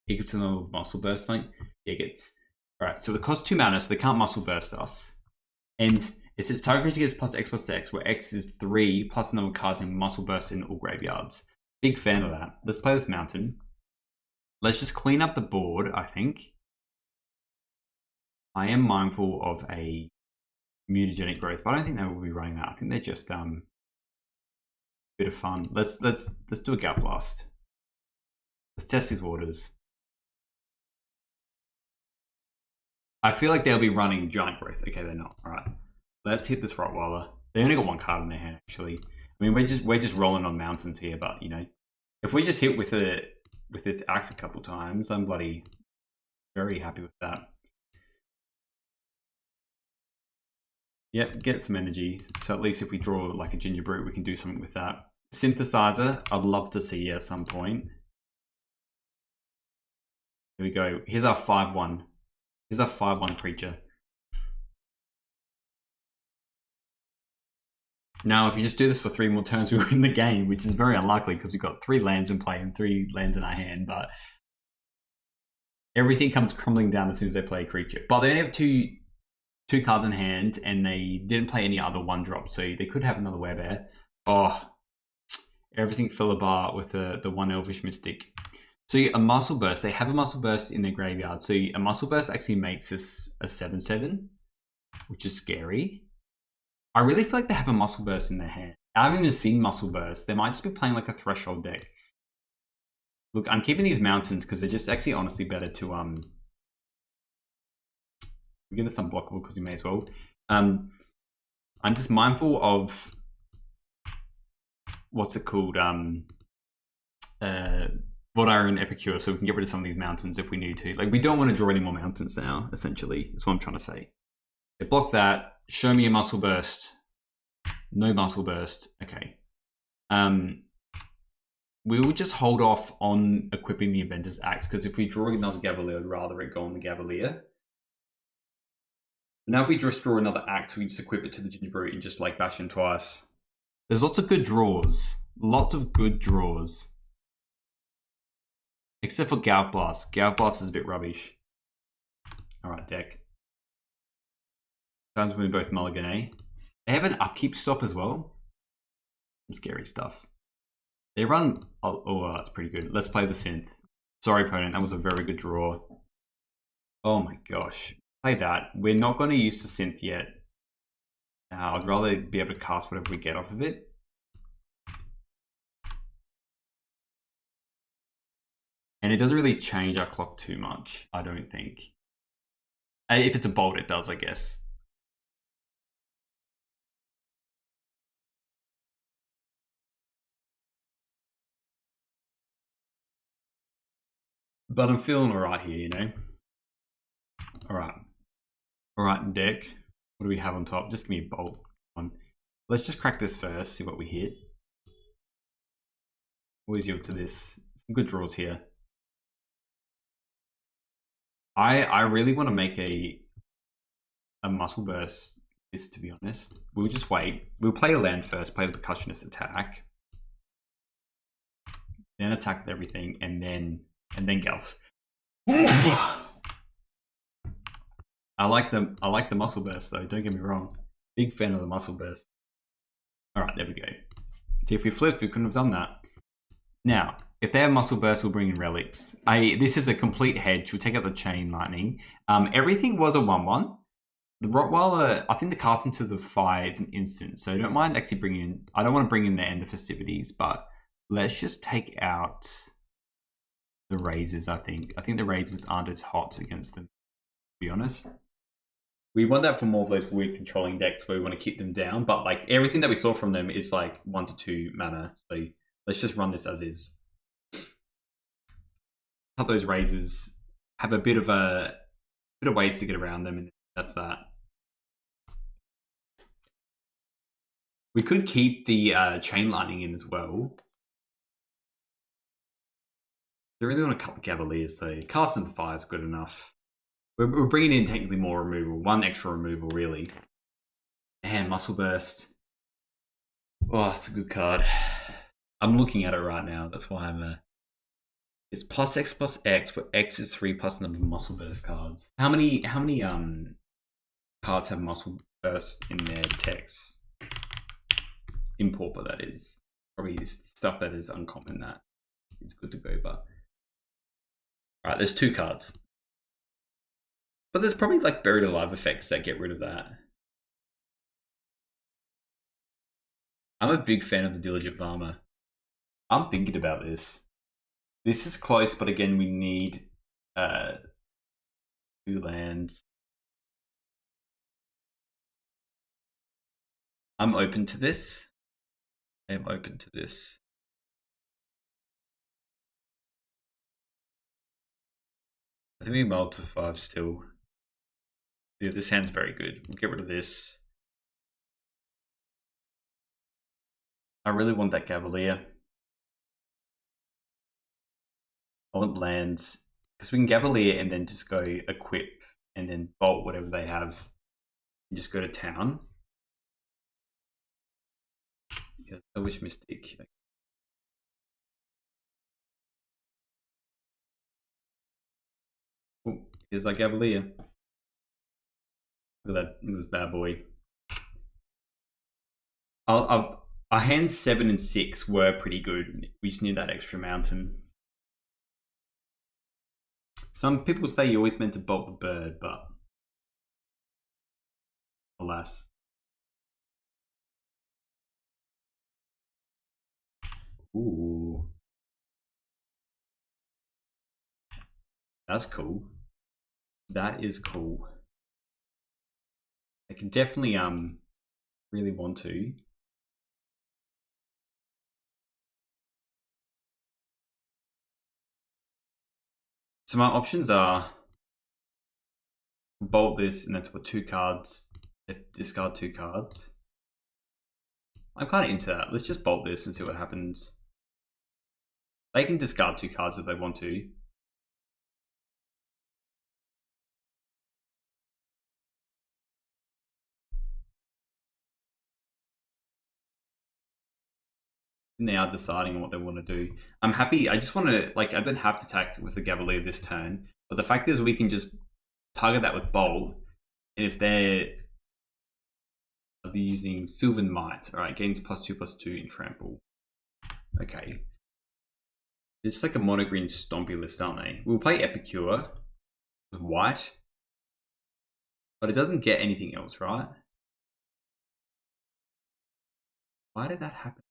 S1: equal to the Muscle Burst thing. It gets, alright, so it costs 2 mana, so they can't Muscle Burst us. And it says target creature gets +X+X, where X is 3 plus the number of cards in Muscle Burst in all graveyards. Big fan of that. Let's play this mountain. Let's just clean up the board, I think. I am mindful of a mutagenic growth, but I don't think they will be running that. I think they're just a bit of fun. Let's do a Gap Blast. Let's test these waters. I feel like they'll be running giant growth. Okay, they're not. All right, let's hit this Rottweiler. They only got 1 card in their hand, actually. I mean, we're just rolling on mountains here, but you know, if we just hit with this axe a couple times, I'm bloody very happy with that. Yep, get some energy. So at least if we draw like a Ginger Brute, we can do something with that. Synthesizer, I'd love to see at some point. Here we go. Here's our 5/1. Here's our 5/1 creature. Now, if you just do this for 3 more turns, we win the game, which is very unlikely because we've got 3 lands in play and 3 lands in our hand, but everything comes crumbling down as soon as they play a creature. But they only have two cards in hand, and they didn't play any other 1-drop, so they could have another Werebear. Oh, everything fell apart with the 1 Elvish Mystic. So a Muscle Burst, they have a Muscle Burst in their graveyard, so a Muscle Burst actually makes this a 7/7, which is scary. I really feel like they have a Muscle Burst in their hand. I haven't even seen Muscle Burst. They might just be playing like a Threshold deck. Look, I'm keeping these mountains because they're just actually honestly better to we give us unblockable because we may as well. I'm just mindful of what's it called? Vordir and Epicure, so we can get rid of some of these mountains if we need to. Like, we don't want to draw any more mountains now, essentially. That's what I'm trying to say. They block that. Show me a Muscle Burst. No Muscle Burst. Okay. We will just hold off on equipping the Inventor's Axe, because if we draw another Gaveleer, I'd rather it go on the Gaveleer. Now if we just draw another Axe, we just equip it to the Ginger Brute and just like bash in twice. There's lots of good draws. Lots of good draws. Except for Gav Blast. Gav Blast is a bit rubbish. Alright, deck. Times we both mulligan, eh? They have an upkeep stop as well. Some scary stuff. They run... Oh, that's pretty good. Let's play the synth. Sorry, opponent. That was a very good draw. Oh my gosh. Play that. We're not going to use the synth yet. I'd rather be able to cast whatever we get off of it. And it doesn't really change our clock too much, I don't think. If it's a bolt, it does, I guess. But I'm feeling alright here, you know? Alright. Alright, deck. What do we have on top? Just give me a bolt. Let's just crack this first, see what we hit. Always yield to this. Some good draws here. I really want to make a muscle burst this, to be honest. We'll just wait. We'll play a land first, play the percussionist attack. Then attack with everything, and then Gals. I like the muscle burst though, don't get me wrong. Big fan of the muscle burst. Alright, there we go. See, if we flipped, we couldn't have done that. Now, if they have muscle burst, we'll bring in relics. This is a complete hedge. We'll take out the chain lightning. Everything was a 1/1. The Rottweiler, I think the cast into the fire is an instant, so I don't mind actually bringing in. I don't want to bring in the end of festivities, but let's just take out the Razes. I think the Razes aren't as hot against them, to be honest. We want that for more of those weird controlling decks where we want to keep them down, but like everything that we saw from them is like 1 to 2 mana. So let's just run this as is. Those Razes have a bit of ways to get around them, and that's that. We could keep the chain lightning in as well. I really want to cut the Gaveleers though. Cast into the fire is good enough. We're bringing in technically more removal, 1 extra removal really. And muscle burst. Oh, that's a good card. I'm looking at it right now. That's why I'm it's +X+X, where X is 3 plus the number of muscle burst cards. How many cards have muscle burst in their text? In Pauper, that is. Probably stuff that is uncommon that it's good to go, but alright, there's 2 cards. But there's probably like buried alive effects that get rid of that. I'm a big fan of the Diligent Farmer. I'm thinking about this. This is close, but again, we need 2 lands. I'm open to this. I am open to this. I think we mull to 5 still. Yeah, this hand's very good. We'll get rid of this. I really want that Gaveleer. I want lands, because we can Gaveleer and then just go equip and then bolt whatever they have and just go to town. Yes, I wish Mystic. Oh, here's our Gaveleer. Look at that, look at this bad boy. Our hands 7 and 6 were pretty good. We just need that extra mountain. Some people say you always meant to bolt the bird, but alas. Ooh. That's cool. That is cool. I can definitely really want to. So my options are bolt this and then put 2 cards, discard 2 cards. I'm kind of into that. Let's just bolt this and see what happens. They can discard 2 cards if they want to. And they are deciding on what they want to do. I'm happy. I just want to, like, I don't have to attack with the Gaveleer this turn, but the fact is we can just target that with Bolt, and if they're using Sylvan Might, all right, gains +2/+2 in Trample. Okay. It's just like a mono green Stompy list, aren't they? We'll play Epicure with white, but it doesn't get anything else, right? Why did that happen?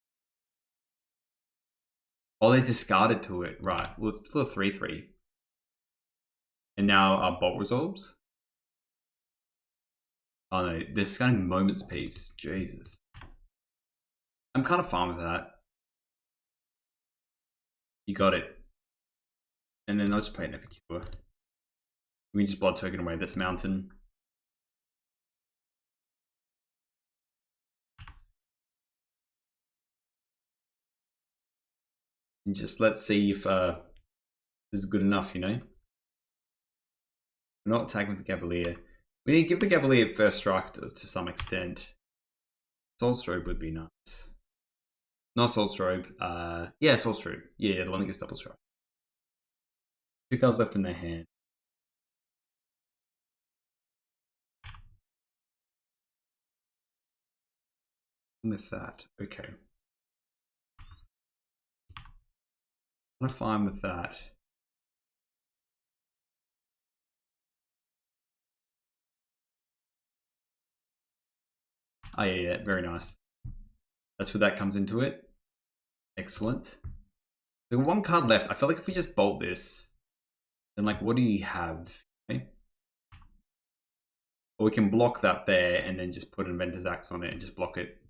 S1: Oh, they discarded to it. Right. Well, it's still a 3/3. And now our Bolt resolves. Oh no, they're scanning Moment's Peace. Jesus. I'm kind of fine with that. You got it. And then I'll just play an Epicure. We can just blood token away this mountain. And just let's see if this is good enough, you know? We're not attacking with the Gaveleer. We need to give the Gaveleer first strike to some extent. Soul Strobe would be nice. Not Soul Strobe. Yeah, Soul Strobe. Yeah, the one that gives double strike. 2 cards left in their hand. With that, okay. I'm fine with that. Oh yeah, very nice. That's where that comes into it. Excellent. There's one card left. I feel like if we just bolt this, then like, what do you have? Okay. Or we can block that there and then just put Inventor's Axe on it and just block it.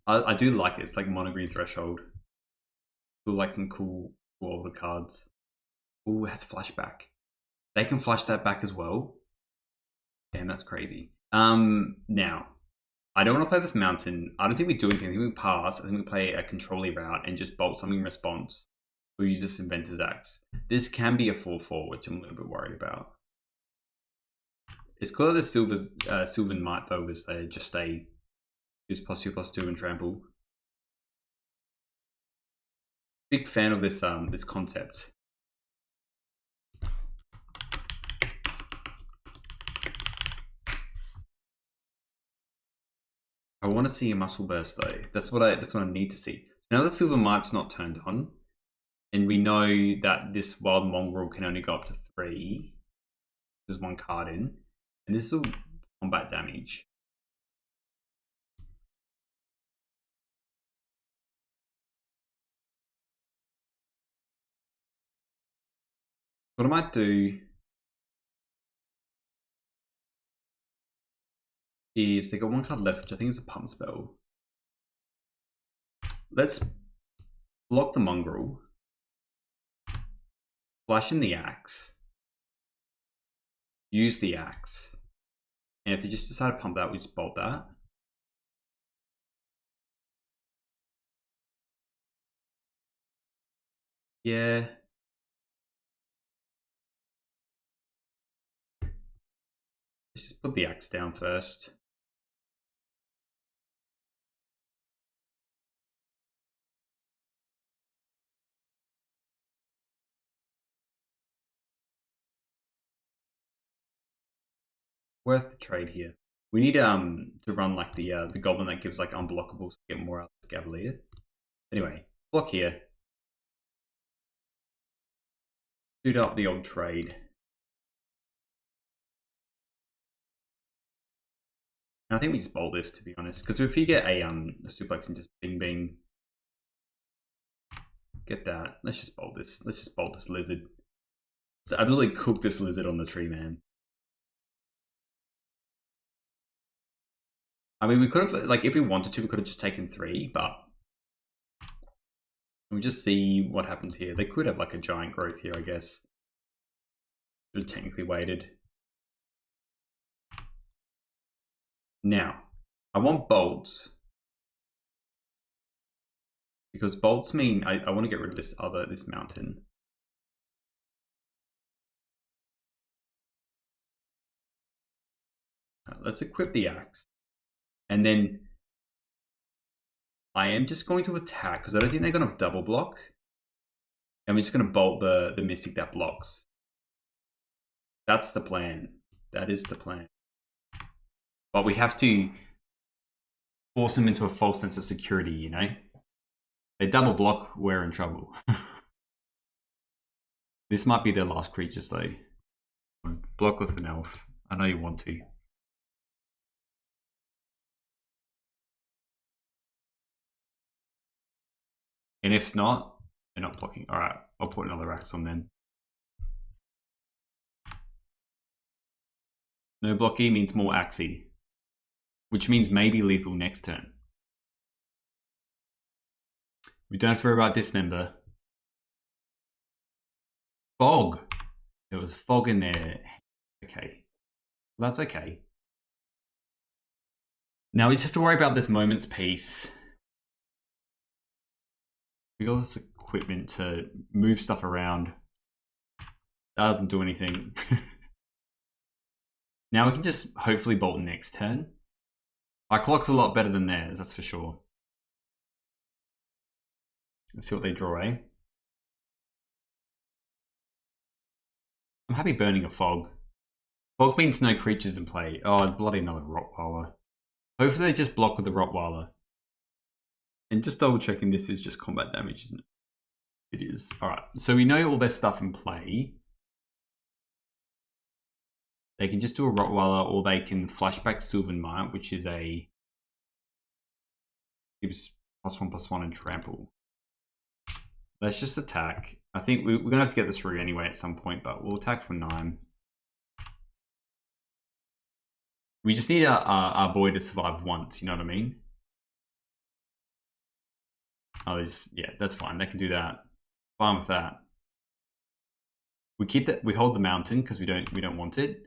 S1: I do like it. It's like mono green threshold. Still like some cool older cards. Oh, it has flashback. They can flash that back as well. Damn, that's crazy. Now, I don't want to play this mountain. I don't think we do anything. I think we pass. I think we play a controlly route and just bolt something in response. We'll use this Inventor's Axe. This can be a 4/4, which I'm a little bit worried about. It's cool that the Sylvan Might though, is they just stay use +2/+2 and trample. Big fan of this this concept. I want to see a muscle burst though. That's what I need to see. So now that Sylvan Might's not turned on, and we know that this Wild Mongrel can only go up to 3. There's 1 card in, and this is all combat damage. What I might do is they got 1 card left, which I think is a pump spell. Let's block the Mongrel, flash in the Axe, use the Axe, and if they just decide to pump that, we just bolt that. Yeah. Let's just put the Axe down first. Worth the trade here. We need to run like the goblin that gives like unblockables to get more out of this Gaveleer. Anyway, block here. Suit up the old trade. And I think we just bolt this, to be honest, because if you get a suplex and just bing bing, get that. Let's just bolt this. Let's just bolt this lizard. So I've really cooked this lizard on the tree, man. I mean, we could have, like, if we wanted to, we could have just taken 3, but we'll just see what happens here. They could have, like, a giant growth here, I guess. Should have technically waited. Now, I want bolts. Because bolts mean I want to get rid of this mountain. Let's equip the axe. And then I am just going to attack because I don't think they're going to double block. And we're just going to bolt the mystic that blocks. That's the plan. That is the plan. But we have to force them into a false sense of security, you know? They double block, we're in trouble. This might be their last creatures though. Block with an elf. I know you want to. And if not, they're not blocking. Alright, I'll put another axe on then. No blocky means more axey. Which means maybe lethal next turn. We don't have to worry about dismember. Fog. There was fog in there. Okay. Well, that's okay. Now we just have to worry about this moment's peace. We got this equipment to move stuff around. That doesn't do anything. Now we can just hopefully bolt next turn. Our clock's a lot better than theirs, that's for sure. Let's see what they draw, eh? I'm happy burning a fog. Fog means no creatures in play. Oh, bloody another Rottweiler. Hopefully they just block with the Rottweiler. And just double checking this is just combat damage, isn't it? It is. Alright, so we know all their stuff in play. They can just do a Rottweiler or they can flashback Sylvan Mite, which is a... gives +1/+1 and trample. Let's just attack. I think we're going to have to get this through anyway at some point, but we'll attack for 9. We just need our boy to survive once, you know what I mean? Oh, yeah, that's fine. They can do that. Fine with that. We keep that. We hold the mountain because we don't want it.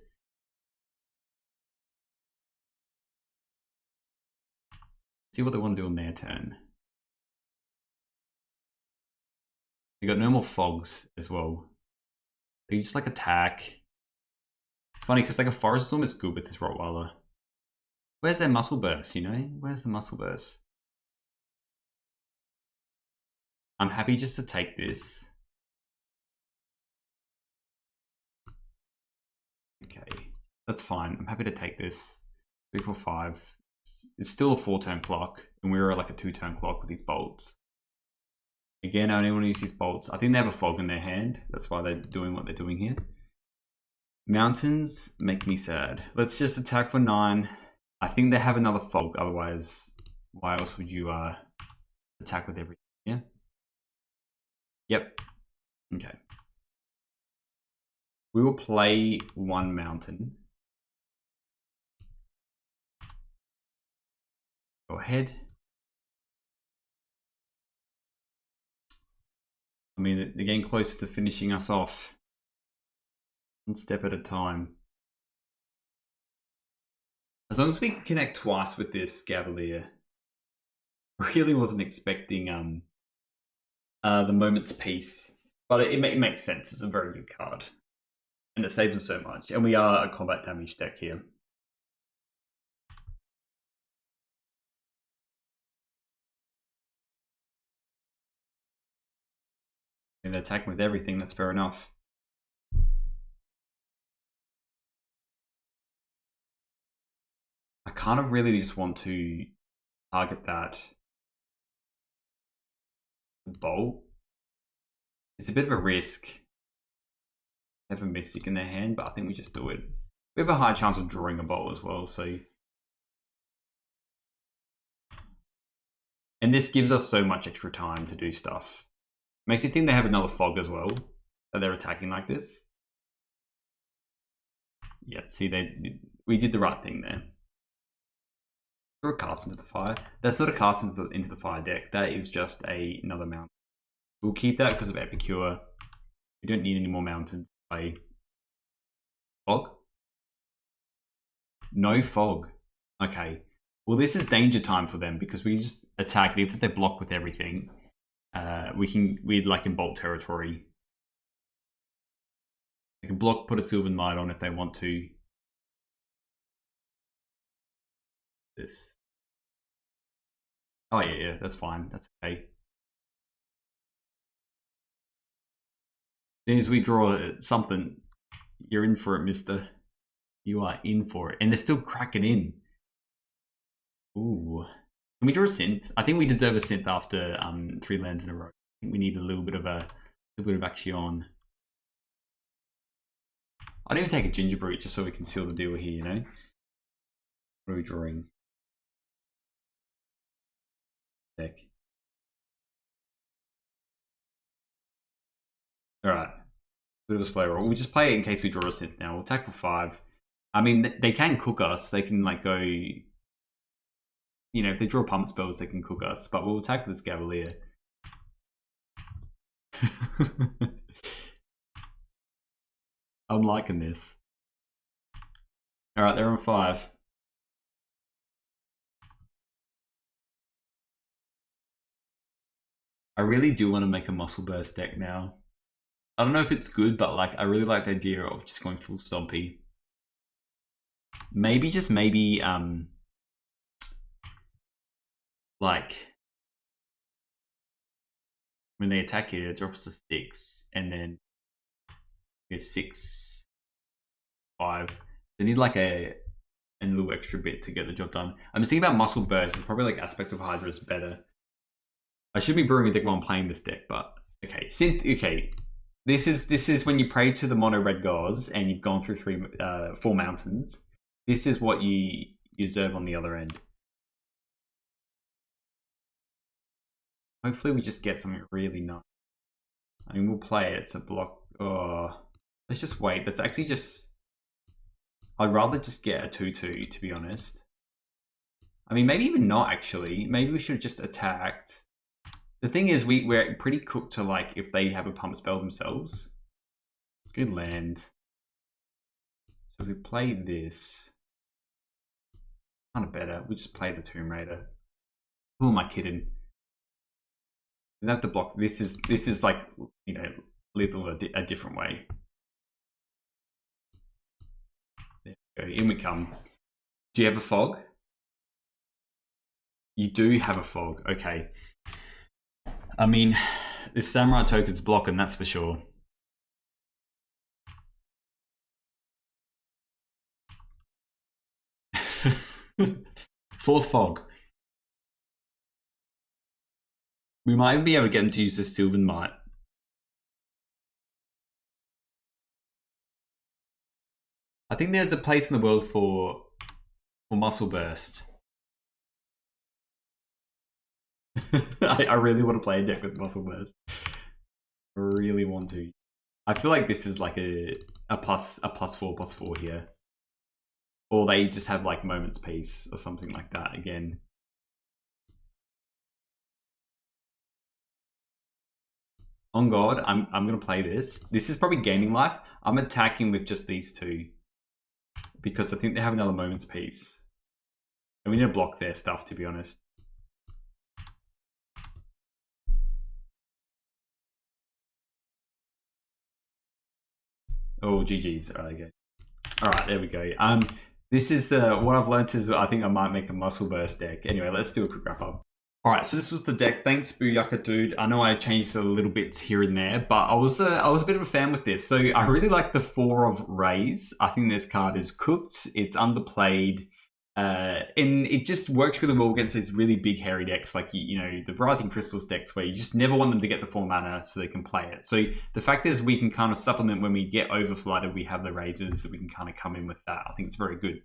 S1: See what they want to do on their turn. We got no more fogs as well. They just like attack. It's funny because like a forest is almost good with this Rottweiler. Where's their muscle burst, you know? Where's the muscle burst? I'm happy just to take this. Okay, that's fine. I'm happy to take this. 3, 4, 5. It's still a 4-turn clock, and we were at like a 2-turn clock with these bolts. Again, I only want to use these bolts. I think they have a fog in their hand. That's why they're doing what they're doing here. Mountains make me sad. Let's just attack for 9. I think they have another fog. Otherwise, why else would you attack with everything? Yeah. Yep. Okay. We will play 1 mountain. Go ahead. I mean, they're getting closer to finishing us off. 1 step at a time. As long as we connect twice with this Gaveleer. Really wasn't expecting the moment's peace. But it makes sense. It's a very good card. And it saves us so much. And we are a combat damage deck here. And they're attacking with everything, that's fair enough. I kind of really just want to target that bolt. It's a bit of a risk. They have a Mystic in their hand, but I think we just do it. We have a high chance of drawing a bolt as well, so... And this gives us so much extra time to do stuff. Makes you think they have another fog as well, that they're attacking like this. Yeah, see, we did the right thing there. Throw a cast into the fire. That's not a cast into the fire deck. That is just another mountain. We'll keep that because of Epicure. We don't need any more mountains to play. Fog? No fog. Okay. Well, this is danger time for them because we just attack. Even if they block with everything, we'd like in Bolt territory. They can block, put a Sylvan Knight on if they want to. This. Oh yeah, that's fine. That's okay. As soon as we draw something, you're in for it, mister. You are in for it. And they're still cracking in. Ooh. Can we draw a synth? I think we deserve a synth after 3 lands in a row. I think we need a little bit of action. I'd even take a Ginger Brute just so we can seal the deal here, you know? What are we drawing? Deck. Alright. Bit of a slow roll. We'll just play it in case we draw a synth now. We'll attack for 5. I mean, they can cook us. They can, like, go... You know, if they draw pump spells, they can cook us. But we'll attack this Gaveleer. I'm liking this. Alright, they're on 5. I really do want to make a Muscle Burst deck now. I don't know if it's good, but like I really like the idea of just going full Stompy. Maybe, just maybe, like when they attack it, it drops to 6, and then it's 6, 5. They need like a little extra bit to get the job done. I'm just thinking about Muscle Burst. It's probably like Aspect of Hydra is better. I should be brewing a deck while I'm playing this deck, but okay. Synth. Okay, this is when you pray to the mono red gods and you've gone through 4 mountains. This is what you deserve on the other end. Hopefully we just get something really nice. I mean, we'll play it. It's a block. Oh, let's just wait. That's actually just... I'd rather just get a 2/2, to be honest. I mean, maybe even not, actually. Maybe we should have just attacked. The thing is, we're pretty cooked to, like, if they have a pump spell themselves. Good land. So we play this. Kind of better. We just play the Tomb Raider. Who am I kidding? Doesn't have to block. This is like, you know, lethal a different way. There we go. In we come. Do you have a fog? You do have a fog. Okay. I mean, this Samurai token's blocking, that's for sure. Fourth fog. We might be able to get him to use this Sylvan Might. I think there's a place in the world for Muscle Burst. I really want to play a deck with Muscle Burst. I really want to. I feel like this is like a +4/+4 here. Or they just have like Moment's Peace or something like that again. On God, I'm gonna play this. This is probably gaining life. I'm attacking with just these 2. Because I think they have another Moment's Peace. And we need to block their stuff, to be honest. Oh, GG's. All right, okay. All right, there we go. This is what I've learned is I think I might make a Muscle Burst deck. Anyway, let's do a quick wrap up. All right, so this was the deck. Thanks, Booyakadude. I know I changed a little bit here and there, but I was a bit of a fan with this. So I really like the 4 of Raze. I think this card is cooked. It's underplayed. And it just works really well against these really big hairy decks like, you know, the Writhing Crystals decks where you just never want them to get the 4 mana so they can play it. So the fact is we can kind of supplement when we get overflooded, we have the Razors, so we can kind of come in with that. I think it's very good.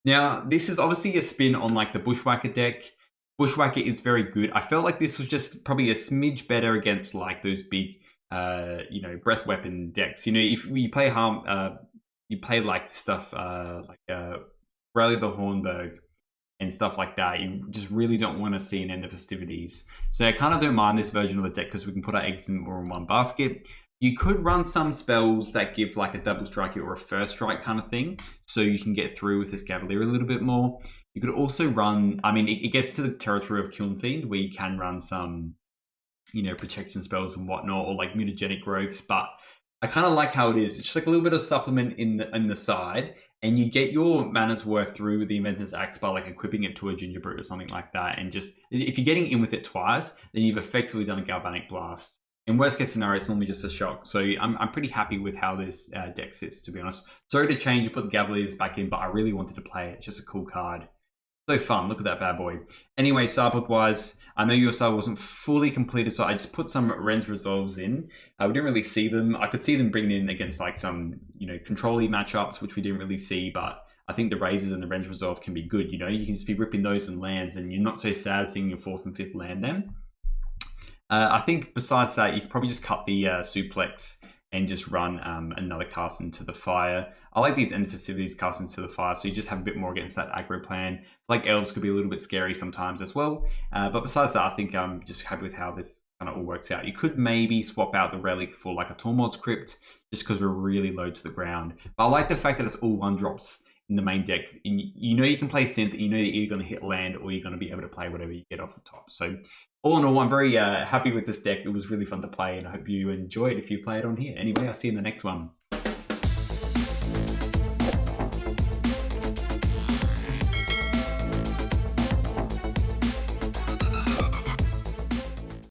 S1: Now, this is obviously a spin on like the Bushwhacker deck. Bushwhacker is very good. I felt like this was just probably a smidge better against like those big, you know, breath weapon decks. You know, if you play you play like stuff Rally the Hornberg and stuff like that. You just really don't want to see an end of festivities. So I kind of don't mind this version of the deck because we can put our eggs in more in one basket. You could run some spells that give like a double strike or a first strike kind of thing. So you can get through with this Gaveleer a little bit more. You could also run, I mean, it gets to the territory of Kiln Fiend where you can run some you know, protection spells and whatnot, or like mutagenic growths, but I kind of like how it is. It's just like a little bit of supplement in the side, and you get your mana's worth through the Inventor's Axe by like equipping it to a Gingerbread or something like that. And just, if you're getting in with it twice, then you've effectively done a Galvanic Blast. In worst case scenario, it's normally just a shock. So I'm pretty happy with how this deck sits, to be honest. Sorry to change, put the Gaveleers back in, but I really wanted to play it. It's just a cool card. So fun, look at that bad boy. Anyway, sideboard-wise, I know your side wasn't fully completed, so I just put some Ren's Resolves in. We didn't really see them. I could see them bringing in against like some, you know, control-y matchups, which we didn't really see, but I think the Razes and the Ren's Resolve can be good, you know? You can just be ripping those in lands, and you're not so sad seeing your 4th and 5th land then. I think besides that, you could probably just cut the Suplex and just run another cast into the fire. I like these end facilities cast into the fire, so you just have a bit more against that aggro plan. Like elves could be a little bit scary sometimes as well. But besides that, I think I'm just happy with how this kind of all works out. You could maybe swap out the relic for like a Tormod's Crypt, just because we're really low to the ground. But I like the fact that it's all 1-drops in the main deck. You know you can play Synth, you know that you're going to hit land, or you're going to be able to play whatever you get off the top. So all in all, I'm very happy with this deck. It was really fun to play, and I hope you enjoy it if you play it on here. Anyway, I'll see you in the next one.